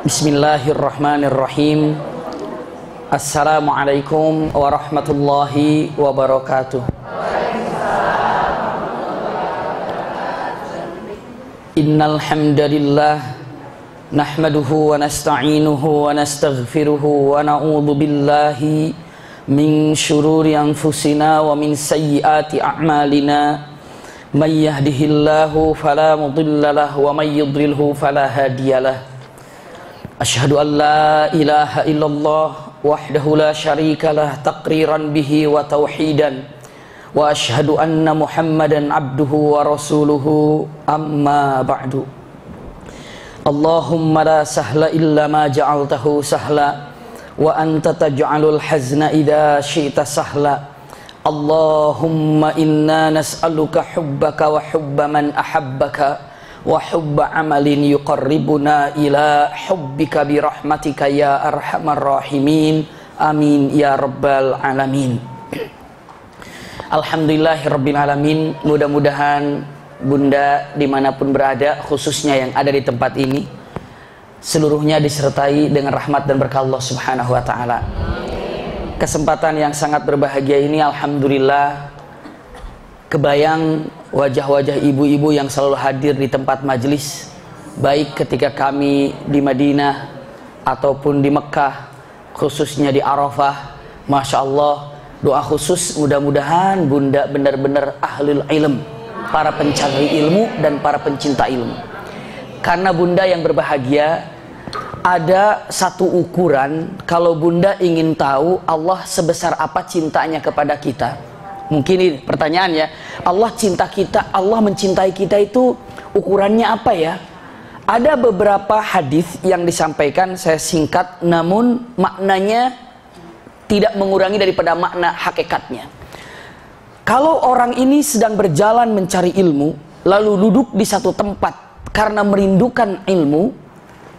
Bismillahirrahmanirrahim. Assalamualaikum warahmatullahi wabarakatuh. Innal hamdalillah nahmaduhu wa nasta'inuhu wa nastaghfiruhu wa na'udzu billahi min syururi anfusina wa min sayyiati a'malina. May yahdihillahu fala mudilla lahu wa may yudlilhu fala hadiyalah. Asyhadu an la ilaha illallah wahdahu la syarikalah taqriran bihi wa tauhidan wa asyhadu anna Muhammadan abduhu wa rasuluhu amma ba'du. Allahumma la sahla illa ma ja'altahu sahla wa anta taj'alul hazna idza syi'ta sahla. Allahumma inna nas'aluka hubbaka wa hubba man ahabbaka wa hubba amalin yuqarribuna ila hubbika birahmatika ya arhamar rahimin. Amin ya rabbal alamin. Alhamdulillahirabbil alamin. Mudah-mudahan Bunda dimanapun berada, khususnya yang ada di tempat ini, seluruhnya disertai dengan rahmat dan berkah Allah subhanahu wa ta'ala. Kesempatan yang sangat berbahagia ini, alhamdulillah, kebayang wajah-wajah ibu-ibu yang selalu hadir di tempat majelis, baik ketika kami di Madinah ataupun di Mekah, khususnya di Arafah. Masya Allah, doa khusus mudah-mudahan Bunda benar-benar ahlul ilm, para pencari ilmu dan para pencinta ilmu. Karena Bunda yang berbahagia, ada satu ukuran kalau Bunda ingin tahu Allah sebesar apa cintanya kepada kita. Mungkin ini pertanyaannya, Allah cinta kita, Allah mencintai kita itu ukurannya apa ya? Ada beberapa hadis yang disampaikan, saya singkat, namun maknanya tidak mengurangi daripada makna hakikatnya. Kalau orang ini sedang berjalan mencari ilmu, lalu duduk di satu tempat karena merindukan ilmu,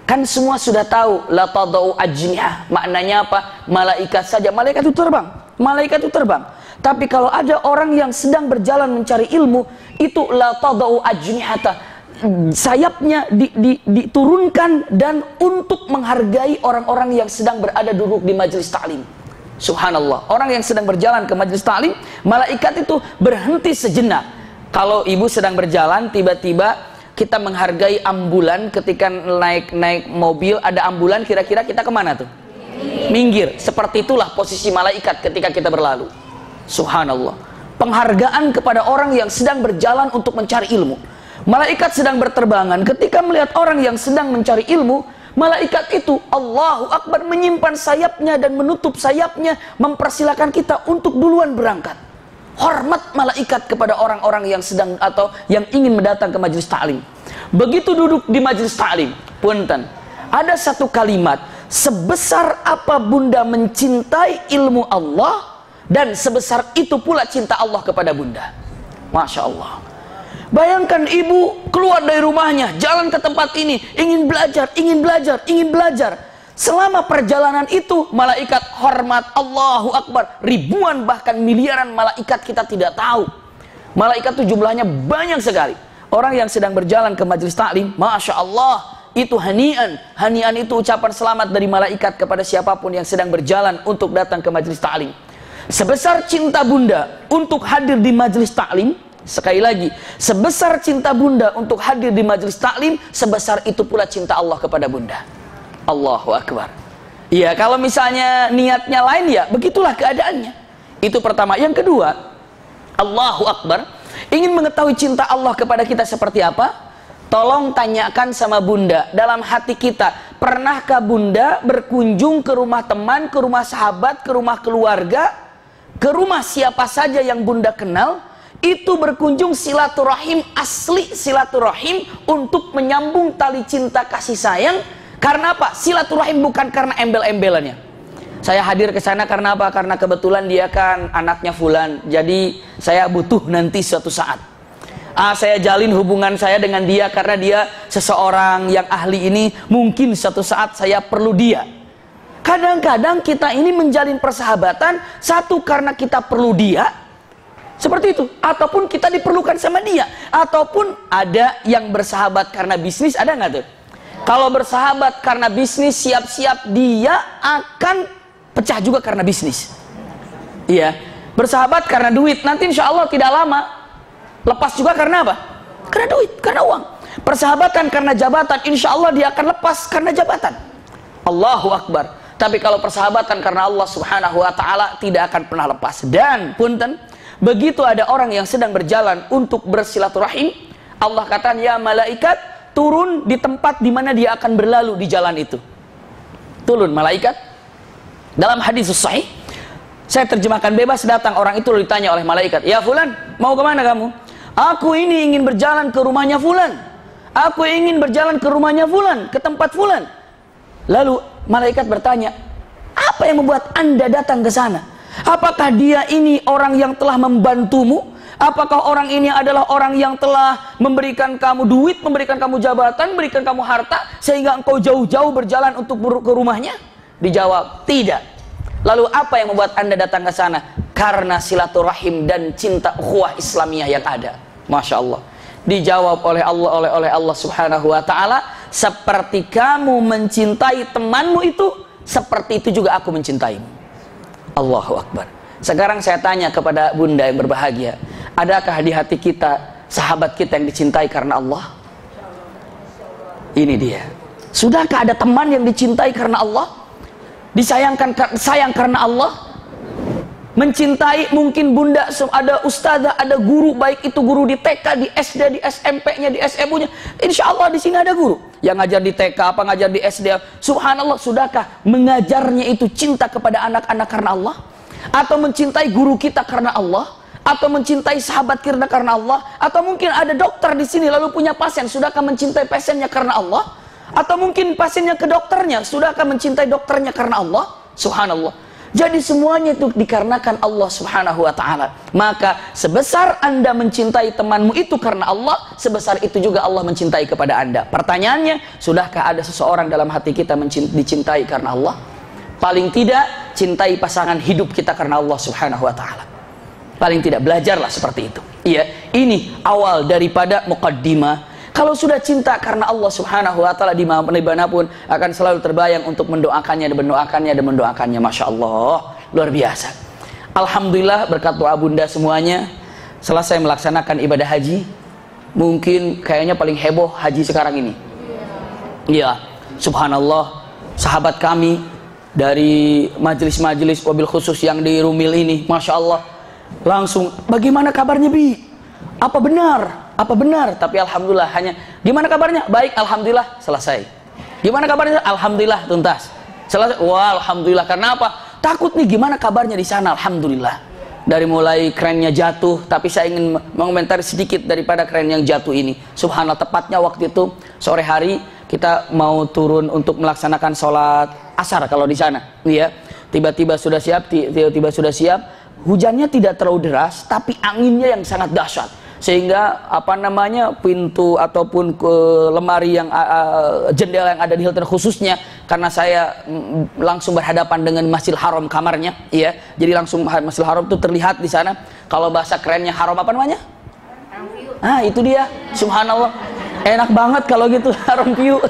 kan semua sudah tahu, la tadau ajnihah, maknanya apa? Malaikat saja, malaikat itu terbang, malaikat itu terbang. Tapi kalau ada orang yang sedang berjalan mencari ilmu, itu la tadau ajnihata, sayapnya diturunkan dan untuk menghargai orang-orang yang sedang berada duduk di majelis ta'lim. Subhanallah, orang yang sedang berjalan ke majelis ta'lim, malaikat itu berhenti sejenak. Kalau ibu sedang berjalan, tiba-tiba kita menghargai ambulan, ketika naik mobil ada ambulan, kira-kira kita kemana tuh? Minggir. Seperti itulah posisi malaikat ketika kita berlalu. Subhanallah, penghargaan kepada orang yang sedang berjalan untuk mencari ilmu. Malaikat sedang berterbangan, ketika melihat orang yang sedang mencari ilmu, malaikat itu Allahu Akbar menyimpan sayapnya dan menutup sayapnya, mempersilakan kita untuk duluan berangkat. Hormat malaikat kepada orang-orang yang sedang atau yang ingin mendatang ke majelis ta'lim. Begitu duduk di majelis ta'lim, punten, ada satu kalimat, sebesar apa Bunda mencintai ilmu Allah, dan sebesar itu pula cinta Allah kepada Bunda. Masya Allah. Bayangkan ibu keluar dari rumahnya, jalan ke tempat ini, ingin belajar, ingin belajar, ingin belajar. Selama perjalanan itu, malaikat hormat, Allahu Akbar, ribuan bahkan miliaran malaikat kita tidak tahu. Malaikat itu jumlahnya banyak sekali. Orang yang sedang berjalan ke majelis ta'lim, Masya Allah, itu hanian. Hanian itu ucapan selamat dari malaikat kepada siapapun yang sedang berjalan untuk datang ke majelis ta'lim. Sebesar cinta Bunda untuk hadir di majelis ta'lim, sekali lagi, sebesar cinta Bunda untuk hadir di majelis ta'lim, sebesar itu pula cinta Allah kepada Bunda. Allahu Akbar. Iya, kalau misalnya niatnya lain, ya begitulah keadaannya. Itu pertama. Yang kedua, Allahu Akbar, ingin mengetahui cinta Allah kepada kita seperti apa? Tolong tanyakan sama Bunda, dalam hati kita, pernahkah Bunda berkunjung ke rumah teman, ke rumah sahabat, ke rumah keluarga, ke rumah siapa saja yang Bunda kenal, itu berkunjung silaturahim, asli silaturahim, untuk menyambung tali cinta kasih sayang. Karena apa? Silaturahim bukan karena embel-embelannya. Saya hadir ke sana karena apa? Karena kebetulan dia kan anaknya fulan, jadi saya butuh nanti suatu saat. Saya jalin hubungan saya dengan dia karena dia seseorang yang ahli ini, mungkin suatu saat saya perlu dia. Kadang-kadang kita ini menjalin persahabatan, satu karena kita perlu dia, seperti itu, ataupun kita diperlukan sama dia, ataupun ada yang bersahabat karena bisnis, ada nggak tuh? Kalau bersahabat karena bisnis, siap-siap dia akan pecah juga karena bisnis. Iya. Bersahabat karena duit, nanti insya Allah tidak lama lepas juga karena apa? Karena duit, karena uang. Persahabatan karena jabatan, insya Allah dia akan lepas karena jabatan. Allahu Akbar. Tapi kalau persahabatan karena Allah Subhanahu wa ta'ala, tidak akan pernah lepas. Dan punten, begitu ada orang yang sedang berjalan untuk bersilaturahim, Allah katakan, ya malaikat, turun di tempat di mana dia akan berlalu di jalan itu. Turun malaikat. Dalam hadis sahih, saya terjemahkan bebas, datang orang itu lalu ditanya oleh malaikat, ya fulan, mau kemana kamu? Aku ini ingin berjalan ke rumahnya fulan. Aku ingin berjalan ke rumahnya fulan, ke tempat fulan. Lalu malaikat bertanya, apa yang membuat Anda datang ke sana? Apakah dia ini orang yang telah membantumu? Apakah orang ini adalah orang yang telah memberikan kamu duit, memberikan kamu jabatan, memberikan kamu harta, sehingga engkau jauh-jauh berjalan untuk ke rumahnya? Dijawab, tidak. Lalu apa yang membuat Anda datang ke sana? Karena silaturahim dan cinta ukhuwah Islamiyah yang ada. Masya Allah. Dijawab oleh Allah Subhanahu wa ta'ala, seperti kamu mencintai temanmu itu, seperti itu juga aku mencintaimu. Allahu Akbar. Sekarang saya tanya kepada bunda yang berbahagia, adakah di hati kita sahabat kita yang dicintai karena Allah? Ini dia. Sudahkah ada teman yang dicintai karena Allah? Disayangkan, sayang karena Allah? Mencintai, mungkin bunda ada ustazah, ada guru, baik itu guru di TK, di SD, di SMP-nya, di SMU-nya. Insya Allah di sini ada guru yang ngajar di TK, apa ngajar di SD. Subhanallah, sudahkah mengajarnya itu cinta kepada anak-anak karena Allah? Atau mencintai guru kita karena Allah? Atau mencintai sahabat kita karena Allah? Atau mungkin ada dokter di sini lalu punya pasien, sudahkah mencintai pasiennya karena Allah? Atau mungkin pasiennya ke dokternya, sudahkah mencintai dokternya karena Allah? Subhanallah. Jadi semuanya itu dikarenakan Allah Subhanahu wa ta'ala. Maka sebesar Anda mencintai temanmu itu karena Allah, sebesar itu juga Allah mencintai kepada Anda. Pertanyaannya, sudahkah ada seseorang dalam hati kita dicintai karena Allah? Paling tidak, cintai pasangan hidup kita karena Allah Subhanahu wa ta'ala. Paling tidak, belajarlah seperti itu. Iya, ini awal daripada muqaddimah. Kalau sudah cinta karena Allah Subhanahu wa ta'ala, dimanapun akan selalu terbayang untuk mendoakannya dan mendoakannya dan mendoakannya. Masya Allah, luar biasa. Alhamdulillah, berkat doa bunda semuanya, selesai melaksanakan ibadah haji. Mungkin kayaknya paling heboh haji sekarang ini. Iya, subhanallah, sahabat kami dari majelis-majelis wabil khusus yang di Rumil ini, Masya Allah, langsung, bagaimana kabarnya Bi? Apa benar? Apa benar? Tapi alhamdulillah, hanya gimana kabarnya? Baik, alhamdulillah, selesai. Gimana kabarnya? Alhamdulillah, tuntas. Selesai. Wah, alhamdulillah. Karena apa? Takut nih gimana kabarnya di sana. Alhamdulillah. Dari mulai kerennya jatuh, tapi saya ingin mengomentari sedikit daripada keren yang jatuh ini. Subhanallah, tepatnya waktu itu sore hari kita mau turun untuk melaksanakan sholat asar kalau di sana. Ya, tiba-tiba sudah siap, tiba-tiba sudah siap. Hujannya tidak terlalu deras, tapi anginnya yang sangat dahsyat. Sehingga apa namanya, pintu ataupun ke lemari yang jendela yang ada di Hilton khususnya, karena saya langsung berhadapan dengan Masjidil Haram kamarnya, ya, jadi langsung Masjidil Haram itu terlihat di sana. Kalau bahasa kerennya haram apa namanya? Ah, itu dia. Subhanallah, enak banget kalau gitu, haram view.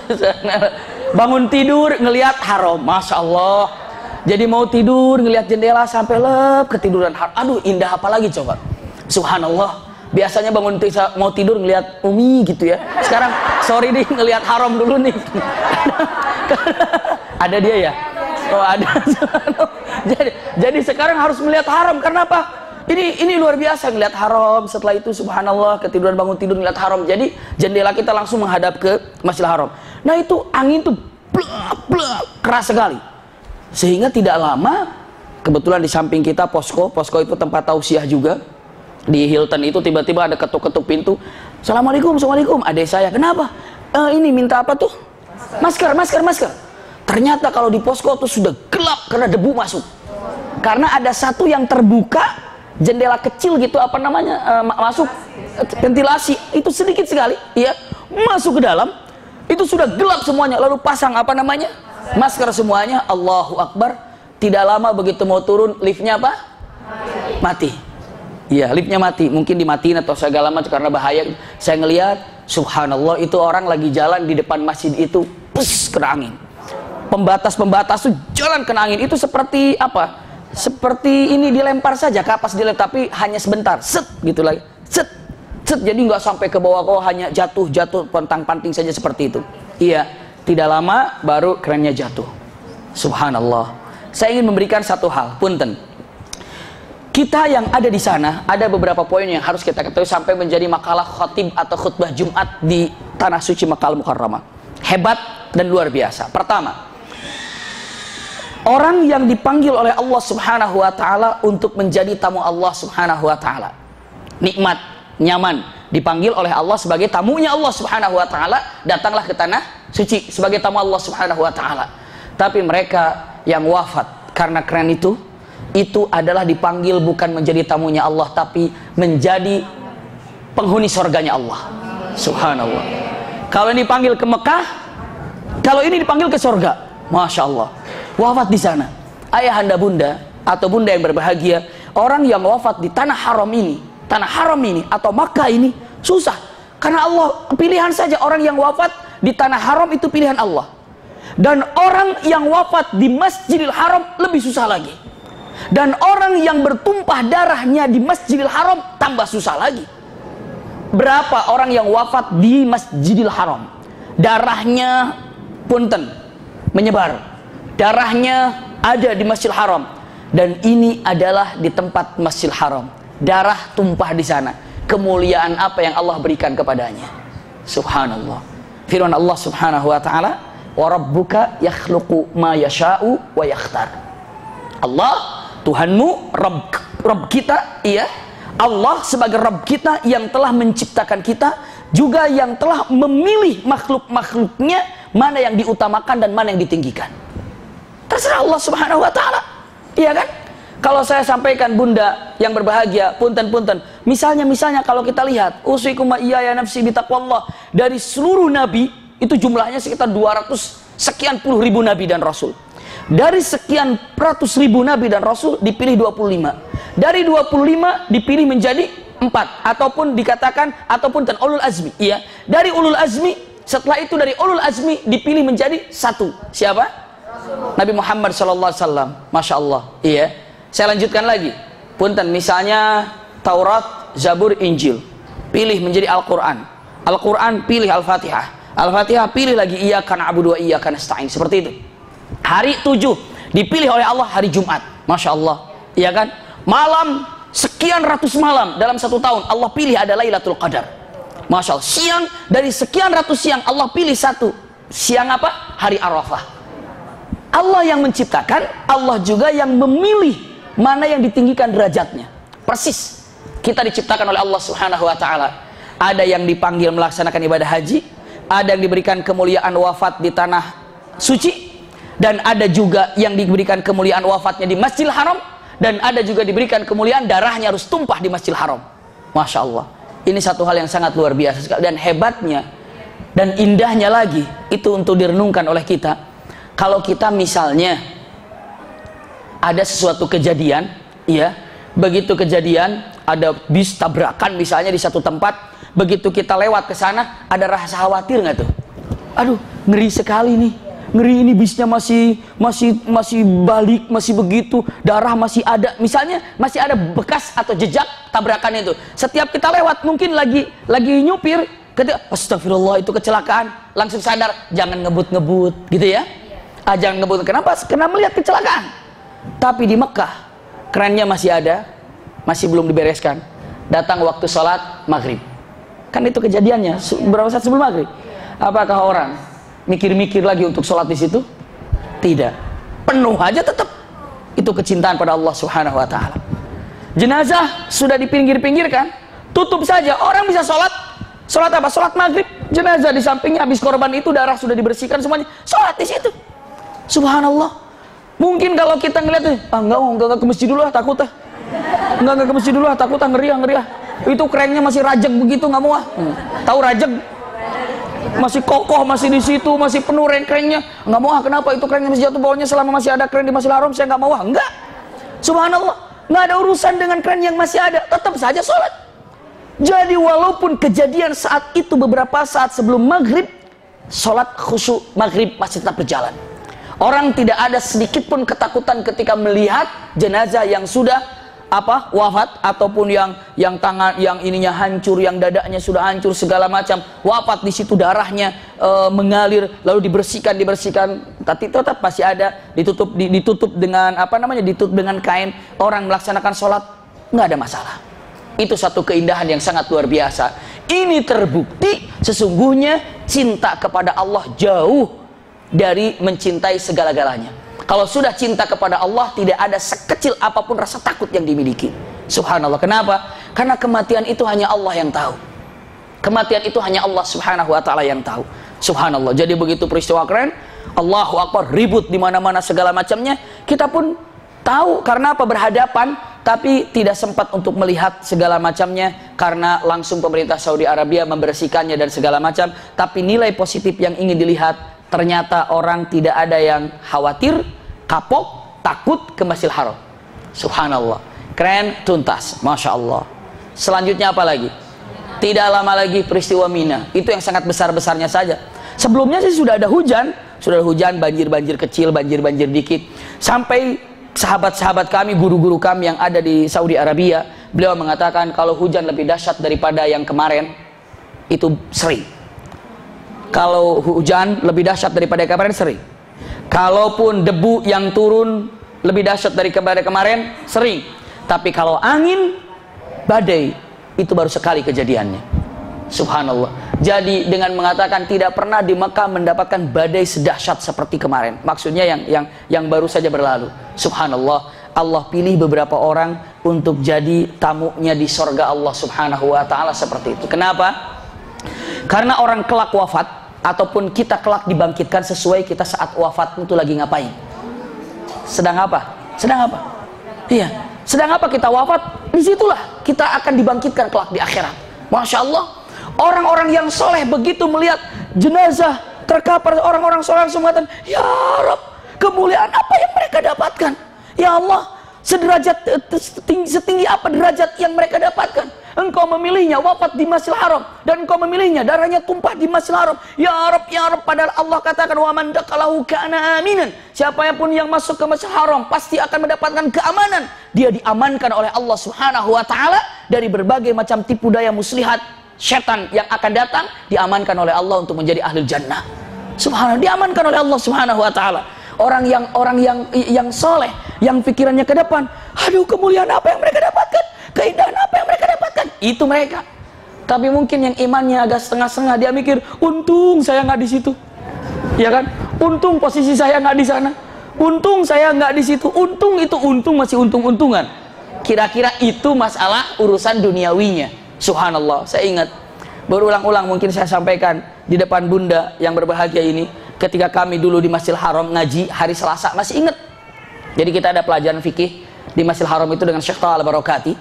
Bangun tidur ngelihat haram, masya Allah. Jadi mau tidur ngelihat jendela sampai lep ketiduran haram. Aduh, indah apa lagi coba. Subhanallah. Biasanya bangun mau tidur ngelihat Umi gitu ya. Sekarang sorry nih, ngelihat haram dulu nih. Ada dia ya? Oh ada. jadi sekarang harus melihat haram. Karena apa? Ini luar biasa ngelihat haram. Setelah itu subhanallah, ketiduran bangun tidur ngelihat haram. Jadi jendela kita langsung menghadap ke Masjidil Haram. Nah itu angin tuh blak keras sekali. Sehingga tidak lama, kebetulan di samping kita posko itu tempat tausiah juga. Di Hilton itu tiba-tiba ada ketuk-ketuk pintu. Assalamualaikum, assalamualaikum. Adik saya, kenapa? Ini minta apa tuh? Masker. Ternyata kalau di posko tuh sudah gelap karena debu masuk. Karena ada satu yang terbuka, jendela kecil gitu, apa namanya, masuk ventilasi itu sedikit sekali, ya, masuk ke dalam. Itu sudah gelap semuanya. Lalu pasang apa namanya, masker semuanya. Allahu Akbar. Tidak lama begitu mau turun, liftnya apa? Mati. Iya, liftnya mati, mungkin dimatiin atau segala macam karena bahaya. Saya ngelihat, subhanallah, itu orang lagi jalan di depan masjid itu, pus, kena angin. Pembatas-pembatas tuh jalan kena angin. Itu seperti apa? Seperti ini dilempar saja, kapas dilempar, tapi hanya sebentar, set gitu lagi, set, set. Jadi nggak sampai ke bawah, hanya jatuh, pontang-panting saja seperti itu. Iya, tidak lama baru kerennya jatuh. Subhanallah. Saya ingin memberikan satu hal, punten. Kita yang ada di sana, ada beberapa poin yang harus kita ketahui sampai menjadi makalah khatib atau khutbah Jumat di Tanah Suci Makkah Al-Mukarramah. Hebat dan luar biasa. Pertama, orang yang dipanggil oleh Allah Subhanahu wa Ta'ala untuk menjadi tamu Allah Subhanahu wa Ta'ala. Nikmat, nyaman, dipanggil oleh Allah sebagai tamunya Allah Subhanahu wa Ta'ala. Datanglah ke Tanah Suci sebagai tamu Allah Subhanahu wa Ta'ala. Tapi mereka yang wafat karena keren itu adalah dipanggil bukan menjadi tamunya Allah, tapi menjadi penghuni surganya Allah. Subhanallah. Kalau ini dipanggil ke Mekah, kalau ini dipanggil ke surga, Masya Allah. Wafat di sana. Ayah anda bunda atau bunda yang berbahagia, orang yang wafat di tanah haram ini atau Makkah ini susah. Karena Allah pilihan saja, orang yang wafat di tanah haram itu pilihan Allah. Dan orang yang wafat di Masjidil Haram lebih susah lagi. Dan orang yang bertumpah darahnya di Masjidil Haram tambah susah lagi. Berapa orang yang wafat di Masjidil Haram, darahnya punten menyebar, darahnya ada di Masjidil Haram, dan ini adalah di tempat Masjidil Haram, darah tumpah di sana. Kemuliaan apa yang Allah berikan kepadanya? Subhanallah. Firman Allah Subhanahu wa Ta'ala, wa rabbuka yakhluqu ma yasha'u wa yakhtar. Allah, Tuhanmu, Rabb kita, iya, Allah sebagai Rabb kita yang telah menciptakan kita, juga yang telah memilih makhluk-makhluknya mana yang diutamakan dan mana yang ditinggikan. Terserah Allah Subhanahu wa Ta'ala, iya kan? Kalau saya sampaikan bunda yang berbahagia, punten, misalnya kalau kita lihat usikum wa iyaya nafsi bitaqwallah, dari seluruh nabi itu jumlahnya sekitar 200 sekian puluh ribu nabi dan rasul. Dari sekian ratus ribu nabi dan rasul dipilih 25. Dari 25 dipilih menjadi 4, ataupun dikatakan dan ulul azmi. Iya, dari ulul azmi, setelah itu dari ulul azmi dipilih menjadi 1. Siapa? Nabi Muhammad sallallahu alaihi wasallam. Masya Allah. Iya. Saya lanjutkan lagi. Punten, misalnya Taurat, Zabur, Injil, pilih menjadi Al-Quran. Al-Quran pilih Al-Fatihah. Al-Fatihah pilih lagi iyyaka na'budu wa iyyaka nasta'in. Seperti itu. Hari 7 dipilih oleh Allah hari Jumat. Masya Allah. Iya kan? Malam sekian ratus malam dalam 1 tahun Allah pilih ada Lailatul Qadar. Masya Allah. Siang dari sekian ratus siang Allah pilih 1 siang apa? Hari Arafah. Allah yang menciptakan, Allah juga yang memilih mana yang ditinggikan derajatnya. Persis kita diciptakan oleh Allah Subhanahu wa Ta'ala. Ada yang dipanggil melaksanakan ibadah haji, ada yang diberikan kemuliaan wafat di Tanah Suci, dan ada juga yang diberikan kemuliaan wafatnya di Masjidil Haram, dan ada juga diberikan kemuliaan darahnya harus tumpah di Masjidil Haram. Masya Allah. Ini satu hal yang sangat luar biasa sekali, dan hebatnya dan indahnya lagi itu untuk direnungkan oleh kita. Kalau kita misalnya ada sesuatu kejadian, ya, begitu kejadian ada bis tabrakan misalnya di satu tempat, begitu kita lewat ke sana, ada rasa khawatir nggak tuh? Aduh, ngeri sekali nih. Ngeri, ini bisnya masih balik, masih begitu, darah masih ada, misalnya masih ada bekas atau jejak tabrakan itu. Setiap kita lewat mungkin lagi nyupir, ketika astagfirullah itu kecelakaan, langsung sadar jangan ngebut gitu ya. Jangan ngebut. Kenapa? Karena melihat kecelakaan. Tapi di Mekah kerennya masih ada, masih belum dibereskan. Datang waktu sholat maghrib, kan itu kejadiannya berapa saat sebelum maghrib. Apakah orang mikir-mikir lagi untuk sholat di situ? Tidak. Penuh aja tetap. Itu kecintaan pada Allah Subhanahu wa Ta'ala. Jenazah sudah dipinggir-pinggirkan, tutup saja. Orang bisa sholat. Sholat apa? Sholat maghrib. Jenazah di sampingnya, habis korban itu darah sudah dibersihkan semuanya. Sholat di situ. Subhanallah. Mungkin kalau kita ngeliat, enggak ke masjid dulu lah, takut ah. Enggak ke masjid dulu lah, takut ah, ngeri ah. Itu kerennya masih rajeg begitu, nggak mau ah. Tahu rajeg? Masih kokoh, masih di situ, masih penuh kerennya. Nggak mau ah, kenapa itu kerennya masih jatuh bawahnya, selama masih ada keren di Masjidil Haram saya nggak mau ah. Enggak. Subhanallah. Nggak ada urusan dengan keren yang masih ada, tetap saja sholat. Jadi walaupun kejadian saat itu beberapa saat sebelum maghrib, sholat khusyuk maghrib masih tetap berjalan. Orang tidak ada sedikit pun ketakutan ketika melihat jenazah yang sudah wafat, ataupun yang tangan, yang ininya hancur, yang dadanya sudah hancur segala macam, wafat di situ, darahnya mengalir, lalu dibersihkan, tapi tetap masih ada, ditutup dengan ditutup dengan kain, orang melaksanakan sholat, nggak ada masalah. Itu satu keindahan yang sangat luar biasa. Ini terbukti sesungguhnya cinta kepada Allah jauh dari mencintai segala-galanya. Kalau sudah cinta kepada Allah, tidak ada sekecil apapun rasa takut yang dimiliki. Subhanallah. Kenapa? Karena kematian itu hanya Allah yang tahu. Kematian itu hanya Allah subhanahu wa ta'ala yang tahu. Subhanallah. Jadi begitu peristiwa keren, Allahu Akbar, ribut di mana-mana segala macamnya, kita pun tahu karena apa, berhadapan, tapi tidak sempat untuk melihat segala macamnya karena langsung pemerintah Saudi Arabia membersihkannya dan segala macam. Tapi nilai positif yang ingin dilihat, ternyata orang tidak ada yang khawatir, kapok, takut ke Masjidil Haram. Subhanallah. Keren, tuntas. Masya Allah. Selanjutnya apa lagi? Tidak lama lagi peristiwa Mina. Itu yang sangat besar-besarnya saja. Sebelumnya sih sudah ada hujan, banjir-banjir kecil, banjir-banjir dikit. Sampai sahabat-sahabat kami, guru-guru kami yang ada di Saudi Arabia, beliau mengatakan kalau hujan lebih dahsyat daripada yang kemarin, itu sering. Kalau hujan lebih dahsyat daripada kemarin, sering. Kalaupun debu yang turun lebih dahsyat daripada kemarin, sering. Tapi kalau angin, badai, itu baru sekali kejadiannya. Subhanallah. Jadi dengan mengatakan tidak pernah di Mekah mendapatkan badai sedahsyat seperti kemarin. Maksudnya yang baru saja berlalu. Subhanallah. Allah pilih beberapa orang untuk jadi tamunya di sorga Allah subhanahu wa ta'ala seperti itu. Kenapa? Karena orang kelak wafat, ataupun kita kelak dibangkitkan sesuai kita saat wafat itu lagi ngapain? Sedang apa? Sedang apa? Iya. Sedang apa kita wafat? Disitulah kita akan dibangkitkan kelak di akhirat. Masya Allah. Orang-orang yang soleh begitu melihat jenazah terkapar, orang-orang soleh langsung mengatakan, ya Rabb, kemuliaan apa yang mereka dapatkan? Ya Allah, setinggi apa derajat yang mereka dapatkan? Engkau memilihnya wafat di Masjidil Haram, dan engkau memilihnya darahnya tumpah di Masjidil Haram. Ya Rabb, padahal Allah katakan, wa man dakalahu kana aminan. Siapapun yang masuk ke Masjidil Haram pasti akan mendapatkan keamanan. Dia diamankan oleh Allah Subhanahu wa taala dari berbagai macam tipu daya muslihat setan yang akan datang, diamankan oleh Allah untuk menjadi ahli jannah. Subhanallah, diamankan oleh Allah Subhanahu wa taala. Orang yang soleh, yang pikirannya ke depan, aduh kemuliaan apa yang mereka dapatkan, keindahan apa yang mereka dapatkan, itu mereka. Tapi mungkin yang imannya agak setengah-setengah, dia mikir, untung saya nggak di situ, ya kan? Untung posisi saya nggak di sana, untung saya nggak di situ, untung masih untung-untungan. Kira-kira itu masalah urusan duniawinya. Subhanallah. Saya ingat berulang-ulang mungkin saya sampaikan di depan bunda yang berbahagia ini, ketika kami dulu di Masjidil Haram ngaji hari Selasa, masih ingat. Jadi kita ada pelajaran fikih di Masjidil Haram itu dengan Syekh Thalal Barakati.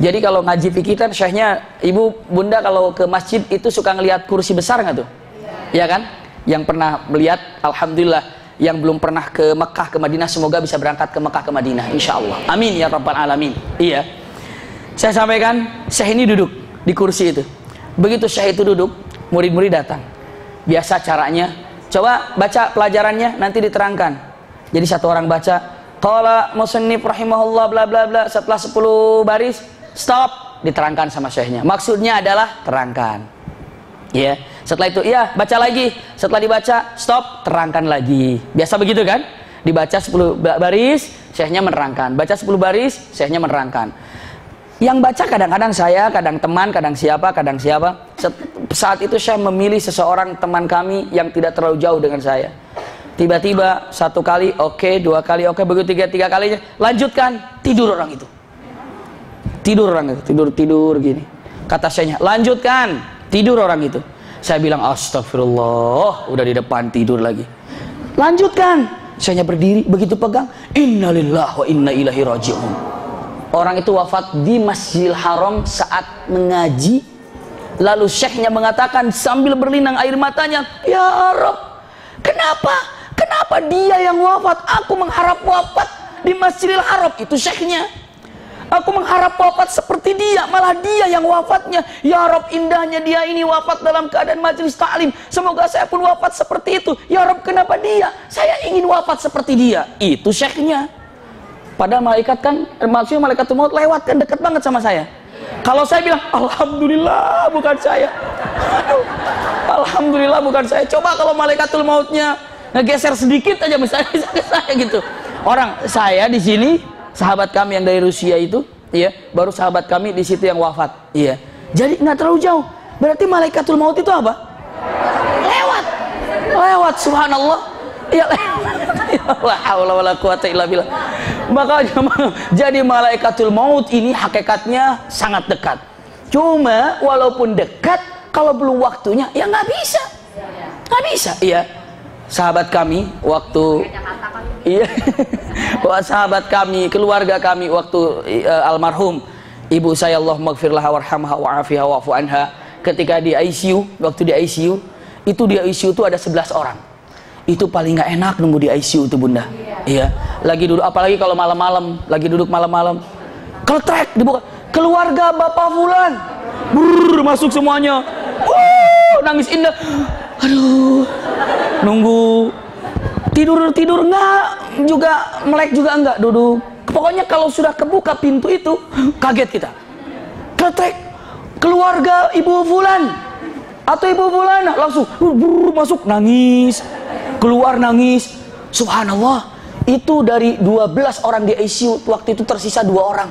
Jadi kalau ngaji fikih kan syekhnya, ibu bunda kalau ke masjid itu suka ngelihat kursi besar nggak tuh? Iya kan? Yang pernah melihat, alhamdulillah. Yang belum pernah ke Mekah, ke Madinah, semoga bisa berangkat ke Mekah, ke Madinah, insya Allah. Amin ya rabbal alamin. Iya. Saya sampaikan, Syekh ini duduk di kursi itu. Begitu Syekh itu duduk, murid-murid datang. Biasa caranya, coba baca pelajarannya, nanti diterangkan. Jadi satu orang baca, qala musannif rahimahullah bla bla bla, setelah 10 baris, stop, diterangkan sama Syekhnya. Maksudnya adalah terangkan. Ya, setelah itu iya baca lagi, setelah dibaca stop, terangkan lagi. Biasa begitu kan? Dibaca 10 baris, Syekhnya menerangkan. Baca 10 baris, Syekhnya menerangkan. Yang baca kadang-kadang saya, kadang teman, kadang siapa. Saat itu saya memilih seseorang teman kami yang tidak terlalu jauh dengan saya. Tiba-tiba satu kali oke, dua kali oke, begitu tiga kalinya lanjutkan, tidur orang itu. Tidur orang itu, tidur gini. Kata Syekhnya, lanjutkan, tidur orang itu. Saya bilang astagfirullah, udah di depan tidur lagi. Lanjutkan. Syekhnya berdiri, begitu pegang, innalillahi wa inna ilaihi raji'un. Orang itu wafat di Masjidil Haram saat mengaji. Lalu Syekhnya mengatakan sambil berlinang air matanya, ya Rabb, kenapa dia yang wafat? Aku mengharap wafat di Masjidil Haram. Itu Syekhnya. Aku mengharap wafat seperti dia, malah dia yang wafatnya. Ya Rob, indahnya dia ini wafat dalam keadaan majelis ta'lim. Semoga saya pun wafat seperti itu. Ya Rob, kenapa dia? Saya ingin wafat seperti dia. Itu syekhnya. Padahal malaikat kan, maksudnya malaikatul maut lewat kan, dekat banget sama saya. Kalau saya bilang, alhamdulillah bukan saya. Aduh, alhamdulillah bukan saya. Coba kalau malaikatul mautnya ngegeser sedikit aja misalnya ke saya gitu. Orang saya di sini, sahabat kami yang dari Rusia itu, iya, baru sahabat kami di situ yang wafat, iya. Jadi nggak terlalu jauh. Berarti malaikatul maut itu apa? Lewat, subhanallah. Iya, la haula wala quwata illa billah. Maka jadi malaikatul maut ini hakikatnya sangat dekat. Cuma walaupun dekat, kalau belum waktunya, ya nggak bisa, iya. Sahabat kami waktu, iya, sahabat kami, keluarga kami waktu almarhum ibu saya, Allah maghfirlah warhamha wa'afiha wa'fu anha, ketika di ICU, waktu di ICU itu, di ICU itu ada 11 orang. Itu paling nggak enak nunggu di ICU itu, Bunda. Iya, lagi duduk, apalagi kalau malam-malam, lagi duduk malam-malam, keltrek dibuka, keluarga Bapak Fulan, masuk semuanya, nangis indah. Aduh, nunggu, tidur enggak, juga melek juga enggak, duduk. Pokoknya kalau sudah kebuka pintu itu, kaget kita. Ketek, keluarga Ibu Fulan atau Ibu Fulan, langsung masuk, nangis, keluar nangis. Subhanallah, itu dari 12 orang di ICU, waktu itu tersisa 2 orang.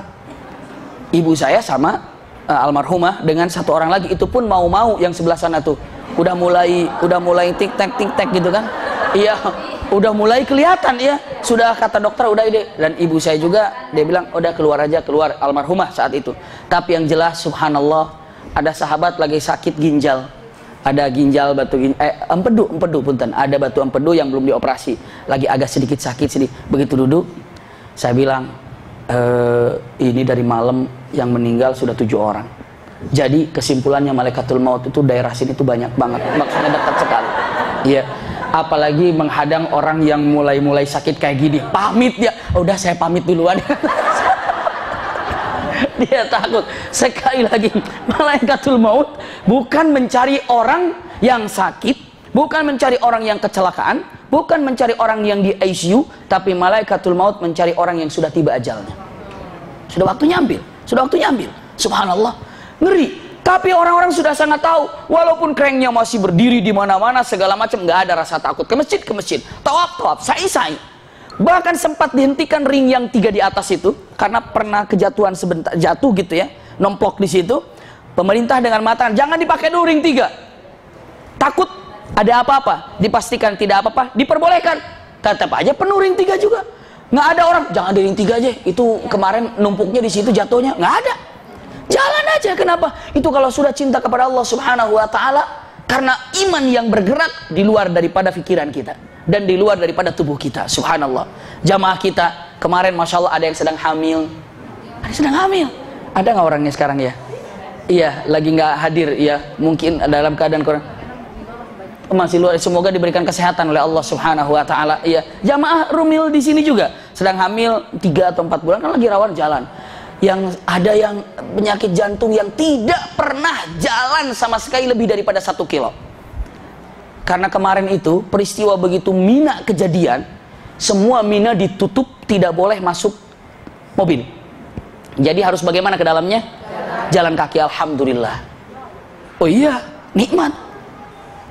Ibu saya sama almarhumah dengan 1 orang lagi, itu pun mau yang sebelah sana tuh. Udah mulai tik tak gitu kan. Iya, udah mulai kelihatan ya. Sudah kata dokter udah ide, dan ibu saya juga dia bilang udah keluar aja, keluar almarhumah saat itu. Tapi yang jelas subhanallah, ada sahabat lagi sakit ginjal. Ada ginjal batu empedu punten. Ada batu empedu yang belum dioperasi. Lagi agak sedikit sakit sedikit. Begitu duduk, saya bilang ini dari malam yang meninggal sudah 7 orang. Jadi kesimpulannya malaikatul maut itu daerah sini tuh banyak banget, maksudnya dekat sekali. Iya, apalagi menghadang orang yang mulai sakit kayak gini. Pamit dia, udah saya pamit duluan. Dia takut. Sekali lagi, malaikatul maut bukan mencari orang yang sakit, bukan mencari orang yang kecelakaan, bukan mencari orang yang di ICU, tapi malaikatul maut mencari orang yang sudah tiba ajalnya. Sudah waktunya ambil. Subhanallah. Ngeri, tapi orang-orang sudah sangat tahu. Walaupun kerennya masih berdiri di mana-mana segala macam, nggak ada rasa takut. Ke masjid, tawaf, sa'i. Bahkan sempat dihentikan ring yang 3 di atas itu karena pernah kejatuhan sebentar, jatuh gitu ya, nomplok di situ. Pemerintah dengan mata, jangan dipakai dulu ring 3. Takut ada apa-apa, dipastikan tidak apa-apa, diperbolehkan. Tetap aja penuh ring 3 juga. Nggak ada orang, jangan di ring 3 aja. Itu kemarin numpuknya di situ jatuhnya, nggak ada. Jalan aja. Kenapa? Itu kalau sudah cinta kepada Allah Subhanahu wa taala, karena iman yang bergerak di luar daripada pikiran kita dan di luar daripada tubuh kita. Subhanallah. Jamaah kita kemarin Masya Allah ada yang sedang hamil. Ada nggak orangnya sekarang ya? Iya, lagi nggak hadir ya. Mungkin dalam keadaan kurang. Masih luar, semoga diberikan kesehatan oleh Allah Subhanahu wa taala. Iya, jamaah rumil di sini juga sedang hamil 3 atau 4 bulan, kan lagi rawan jalan. Yang ada yang penyakit jantung yang tidak pernah jalan sama sekali lebih daripada 1 kilo. Karena kemarin itu peristiwa begitu Mina kejadian, semua Mina ditutup, tidak boleh masuk mobil. Jadi harus bagaimana ke dalamnya? Jalan kaki. Alhamdulillah. Oh iya, nikmat.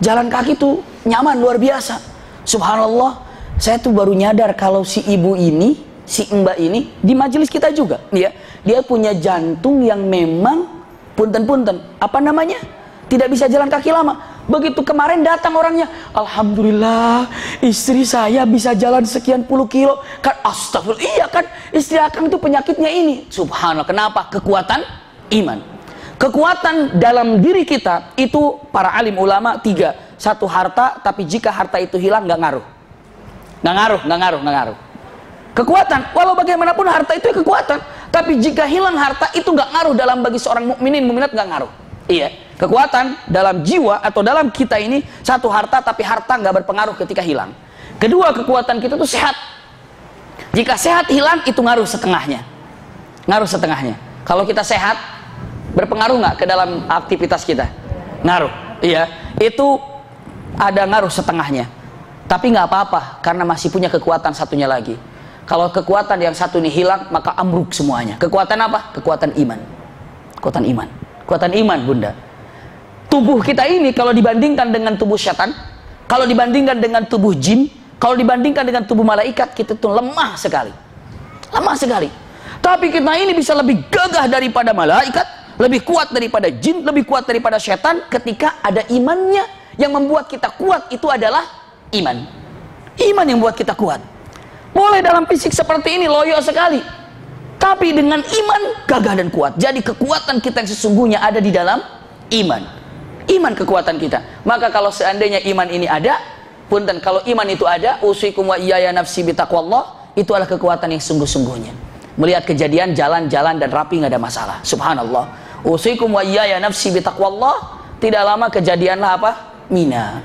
Jalan kaki tuh nyaman luar biasa. Subhanallah, saya tuh baru nyadar kalau si ibu ini, si mbak ini di majelis kita juga, dia punya jantung yang memang punten-punten, apa namanya, tidak bisa jalan kaki lama. Begitu kemarin datang orangnya, alhamdulillah istri saya bisa jalan sekian puluh kilo. Kan astagfirullah, iya kan istri akang itu penyakitnya ini. Subhanallah, kenapa? Kekuatan iman. Kekuatan dalam diri kita itu para alim ulama 3. 1 harta, tapi jika harta itu hilang nggak ngaruh. Kekuatan, walau bagaimanapun harta itu kekuatan, tapi jika hilang harta itu nggak ngaruh dalam bagi seorang mukminin mukminat, nggak ngaruh. Iya, kekuatan dalam jiwa atau dalam kita ini 1 harta, tapi harta nggak berpengaruh ketika hilang. Kedua, kekuatan kita itu sehat. Jika sehat hilang itu ngaruh setengahnya. Ngaruh setengahnya. Kalau kita sehat, berpengaruh nggak ke dalam aktivitas kita? Ngaruh. Iya, itu ada ngaruh setengahnya. Tapi nggak apa-apa, karena masih punya kekuatan satunya lagi. Kalau kekuatan yang satu ini hilang, maka ambruk semuanya. Kekuatan apa? Kekuatan iman. Kekuatan iman. Kekuatan iman, Bunda. Tubuh kita ini kalau dibandingkan dengan tubuh syaitan, kalau dibandingkan dengan tubuh jin, kalau dibandingkan dengan tubuh malaikat, kita tuh lemah sekali. Lemah sekali. Tapi kita ini bisa lebih gagah daripada malaikat, lebih kuat daripada jin, lebih kuat daripada syaitan ketika ada imannya. Yang membuat kita kuat itu adalah iman. Iman yang membuat kita kuat. Boleh dalam fisik seperti ini loyo sekali, tapi dengan iman gagah dan kuat. Jadi kekuatan kita yang sesungguhnya ada di dalam iman. Iman kekuatan kita. Maka kalau seandainya iman ini ada, punten, kalau iman itu ada, usikum wa iyaya nafsi bitaqwallah, itu adalah kekuatan yang sungguh-sungguhnya. Melihat kejadian jalan-jalan dan rapi nggak ada masalah. Subhanallah. Usikum wa iyaya nafsi bitaqwallah. Tidak lama kejadianlah apa? Mina.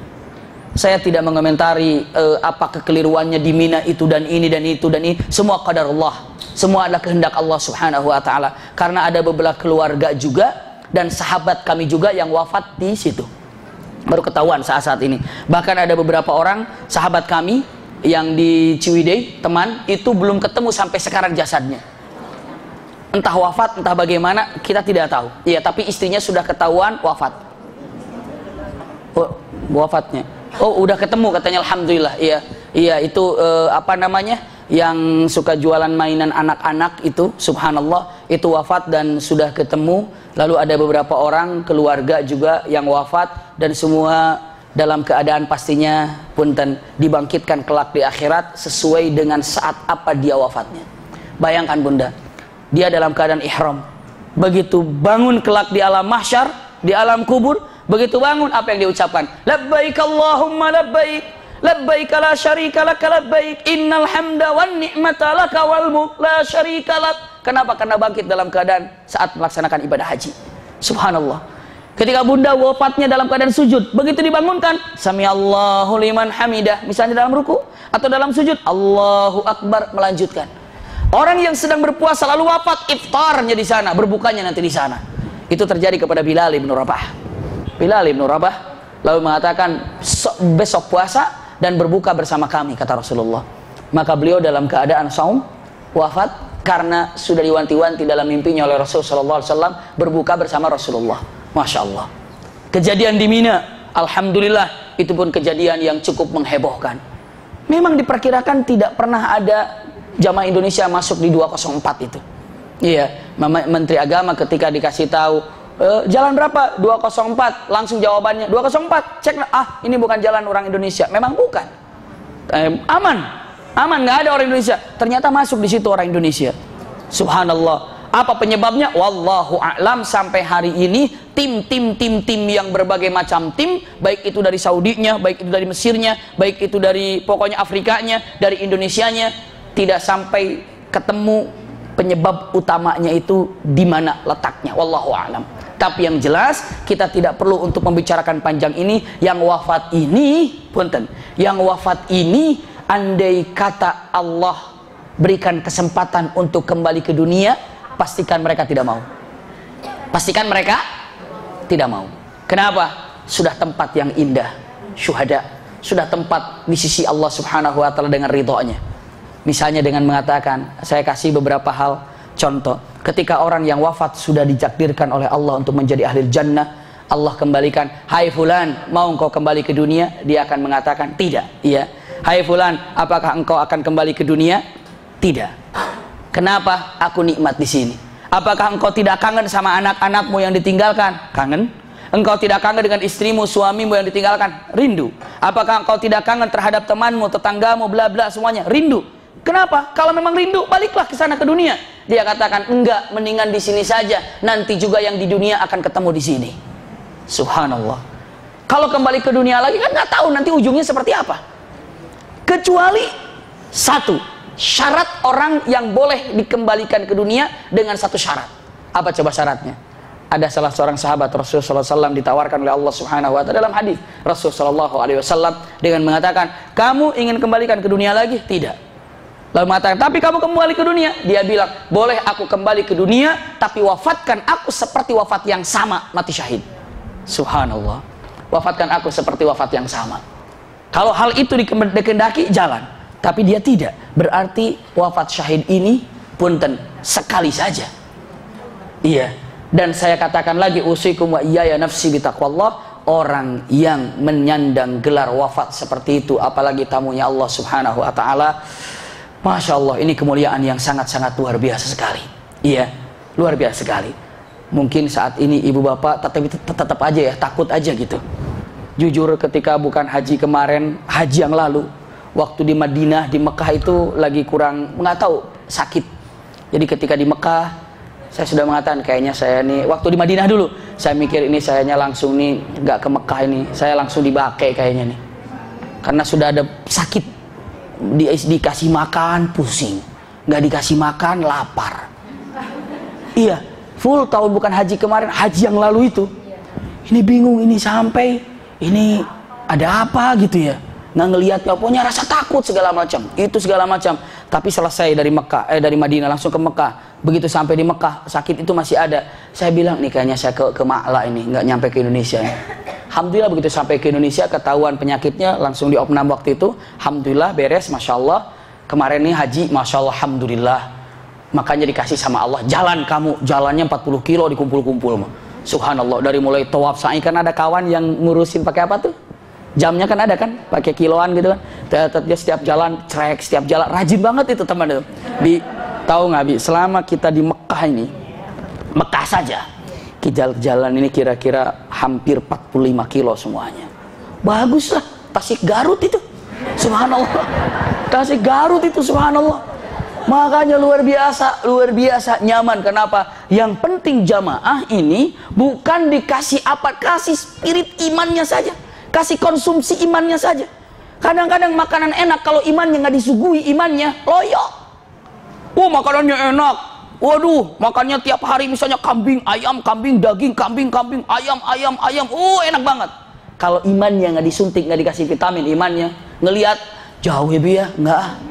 Saya tidak mengomentari apa kekeliruannya di Mina itu dan ini dan itu dan ini. Semua qadar Allah. Semua adalah kehendak Allah Subhanahu wa taala. Karena ada beberapa keluarga juga dan sahabat kami juga yang wafat di situ. Baru ketahuan saat-saat ini. Bahkan ada beberapa orang sahabat kami yang di Ciwidey, teman, itu belum ketemu sampai sekarang jasadnya. Entah wafat, entah bagaimana, kita tidak tahu. Iya, tapi istrinya sudah ketahuan wafat. Oh, wafatnya. Oh, udah ketemu katanya, alhamdulillah. Iya, iya, itu apa namanya? Yang suka jualan mainan anak-anak itu, subhanallah, itu wafat dan sudah ketemu. Lalu ada beberapa orang keluarga juga yang wafat dan semua dalam keadaan pastinya punten dibangkitkan kelak di akhirat sesuai dengan saat apa dia wafatnya. Bayangkan Bunda, dia dalam keadaan ihram. Begitu bangun kelak di alam mahsyar, di alam kubur, begitu bangun apa yang diucapkan? Labbaik Allahumma labbaik, labbaik la syarika lak labbaik, innal hamda wan ni'mata laka wal mulk la syarika lak. Kenapa? Karena bangkit dalam keadaan saat melaksanakan ibadah haji. Subhanallah. Ketika Bunda wafatnya dalam keadaan sujud, begitu dibangunkan, Sami Allahu liman hamidah, misalnya dalam ruku atau dalam sujud, Allahu Akbar, melanjutkan. Orang yang sedang berpuasa lalu wafat, iftarnya di sana, berbukanya nanti di sana. Itu terjadi kepada Bilal bin Rabah. Bilal bin Rabah lalu mengatakan, besok puasa dan berbuka bersama kami, kata Rasulullah. Maka beliau dalam keadaan saum, wafat, karena sudah diwanti-wanti dalam mimpinya oleh Rasulullah SAW berbuka bersama Rasulullah. Masya Allah. Kejadian di Mina, alhamdulillah, itu pun kejadian yang cukup menghebohkan. Memang diperkirakan tidak pernah ada jamaah Indonesia masuk di 204 itu. Iya, Menteri Agama ketika dikasih tahu jalan berapa? 204, langsung jawabannya 204. Cek, ini bukan jalan orang Indonesia. Memang bukan. Aman, nggak ada orang Indonesia. Ternyata masuk di situ orang Indonesia. Subhanallah. Apa penyebabnya? Wallahu a'lam. Sampai hari ini tim yang berbagai macam tim, baik itu dari Saudinya, baik itu dari Mesirnya, baik itu dari pokoknya Afrikanya, dari Indonesianya, tidak sampai ketemu penyebab utamanya itu di mana letaknya. Wallahu a'lam. Tapi yang jelas kita tidak perlu untuk membicarakan panjang ini. Yang wafat ini, punten, yang wafat ini andai kata Allah berikan kesempatan untuk kembali ke dunia, pastikan mereka tidak mau. Pastikan mereka tidak mau. Kenapa? Sudah tempat yang indah, syuhada. Sudah tempat di sisi Allah Subhanahu wa taala dengan ridhonya. Misalnya dengan mengatakan, saya kasih beberapa hal contoh. Ketika orang yang wafat sudah ditakdirkan oleh Allah untuk menjadi ahli jannah, Allah kembalikan, hai fulan, mau engkau kembali ke dunia? Dia akan mengatakan, tidak. Iya. Hai fulan, apakah engkau akan kembali ke dunia? Tidak. Kenapa? Aku nikmat di sini. Apakah engkau tidak kangen sama anak-anakmu yang ditinggalkan? Kangen. Engkau tidak kangen dengan istrimu, suamimu yang ditinggalkan? Rindu. Apakah engkau tidak kangen terhadap temanmu, tetanggamu, bla bla semuanya? Rindu. Kenapa? Kalau memang rindu, baliklah ke sana ke dunia. Dia katakan, enggak, mendingan di sini saja. Nanti juga yang di dunia akan ketemu di sini. Subhanallah. Kalau kembali ke dunia lagi kan nggak tahu nanti ujungnya seperti apa. Kecuali satu, syarat orang yang boleh dikembalikan ke dunia dengan satu syarat. Apa coba syaratnya? Ada salah seorang sahabat Rasulullah SAW ditawarkan oleh Allah Subhanahu wa taala dalam hadis Rasulullah SAW dengan mengatakan, kamu ingin kembalikan ke dunia lagi? Tidak. Lalu mengatakan, tapi kamu kembali ke dunia. Dia bilang, boleh aku kembali ke dunia, tapi wafatkan aku seperti wafat yang sama, mati syahid. Subhanallah. Wafatkan aku seperti wafat yang sama. Kalau hal itu dikehendaki, jalan. Tapi dia tidak. Berarti wafat syahid ini punten sekali saja. Iya. Dan saya katakan lagi, usikum wa iyaya nafsi bitaqwallah. Orang yang menyandang gelar wafat seperti itu, apalagi tamunya Allah Subhanahu wa ta'ala, Masya Allah, ini kemuliaan yang sangat-sangat luar biasa sekali. Iya, luar biasa sekali. Mungkin saat ini ibu bapak tetap aja ya, takut aja gitu. Jujur ketika bukan haji kemarin, haji yang lalu, waktu di Madinah, di Mekah itu lagi kurang, nggak tahu, sakit. Jadi ketika di Mekah, saya sudah mengatakan kayaknya saya nih, waktu di Madinah dulu, saya mikir ini sayanya langsung nih, nggak ke Mekah ini, saya langsung dibake kayaknya nih. Karena sudah ada sakit, dikasih makan pusing, nggak dikasih makan lapar. Iya, full tahun bukan haji kemarin, haji yang lalu itu. Ini bingung, ini sampai, ini ada apa gitu ya. Nggak ngelihatnya, pokoknya rasa takut segala macam, itu segala macam. Tapi selesai dari Mekah, dari Madinah langsung ke Mekah. Begitu sampai di Mekah, sakit itu masih ada. Saya bilang, nih kayaknya saya ke Ma'la ini, nggak nyampe ke Indonesia. Alhamdulillah begitu sampai ke Indonesia, ketahuan penyakitnya, langsung diopnam waktu itu. Alhamdulillah beres, Masya Allah. Kemarin nih haji, Masya Allah, Alhamdulillah. Makanya dikasih sama Allah, jalan kamu, jalannya 40 kilo dikumpul-kumpul. Subhanallah, dari mulai tawaf sa'i, kan ada kawan yang ngurusin pakai apa tuh? Jamnya kan ada kan, pakai kiloan gitu kan. Dia setiap jalan, trek, setiap jalan, rajin banget itu teman itu. Tahu nggak Bi, selama kita di Mekah ini, Mekah saja, jalan ini kira-kira hampir 45 kilo semuanya. Bagus lah, Tasik Garut itu, subhanallah. Tasik Garut itu, subhanallah. Makanya luar biasa nyaman. Kenapa? Yang penting jamaah ini bukan dikasih apa, kasih spirit imannya saja, kasih konsumsi imannya saja. Kadang-kadang makanan enak, kalau imannya nggak disuguhi, imannya loyo. Makanannya enak, waduh, makannya tiap hari misalnya kambing, ayam, kambing, daging, kambing, ayam, enak banget. Kalau imannya nggak disuntik, nggak dikasih vitamin, imannya ngelihat jauh ya Bi ya, enggak.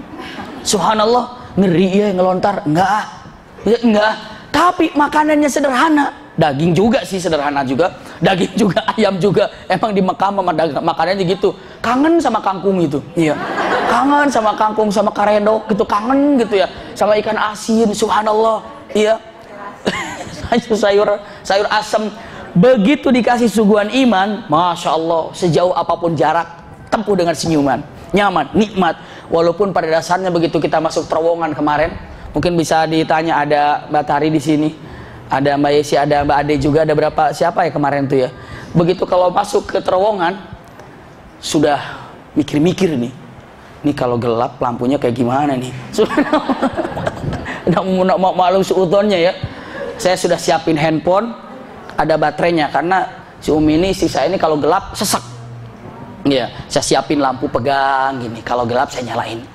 Subhanallah, ngeri ya ngelontar, enggak. Tapi makanannya sederhana, daging juga sih sederhana juga, daging juga, ayam juga. Emang di Mekah makanannya gitu, kangen sama kangkung gitu, iya. Kangen sama kangkung, sama karedok gitu, kangen gitu ya, sama ikan asin, subhanallah, iya. sayur asam. Begitu dikasih suguhan iman, Masya Allah, sejauh apapun jarak, tempuh dengan senyuman, nyaman, nikmat. Walaupun pada dasarnya begitu kita masuk terowongan kemarin, mungkin bisa ditanya, ada Mbak Tari di sini, ada Mbak Yesi, ada Mbak Ade juga, ada berapa, siapa ya kemarin tuh ya. Begitu kalau masuk ke terowongan, sudah mikir-mikir nih, ini kalau gelap lampunya kayak gimana nih. Mau maklum seudonnya ya, saya sudah siapin handphone, ada baterainya, karena si Umi ini, si saya ini kalau gelap sesek. Iya, saya siapin lampu pegang gini, kalau gelap saya nyalain,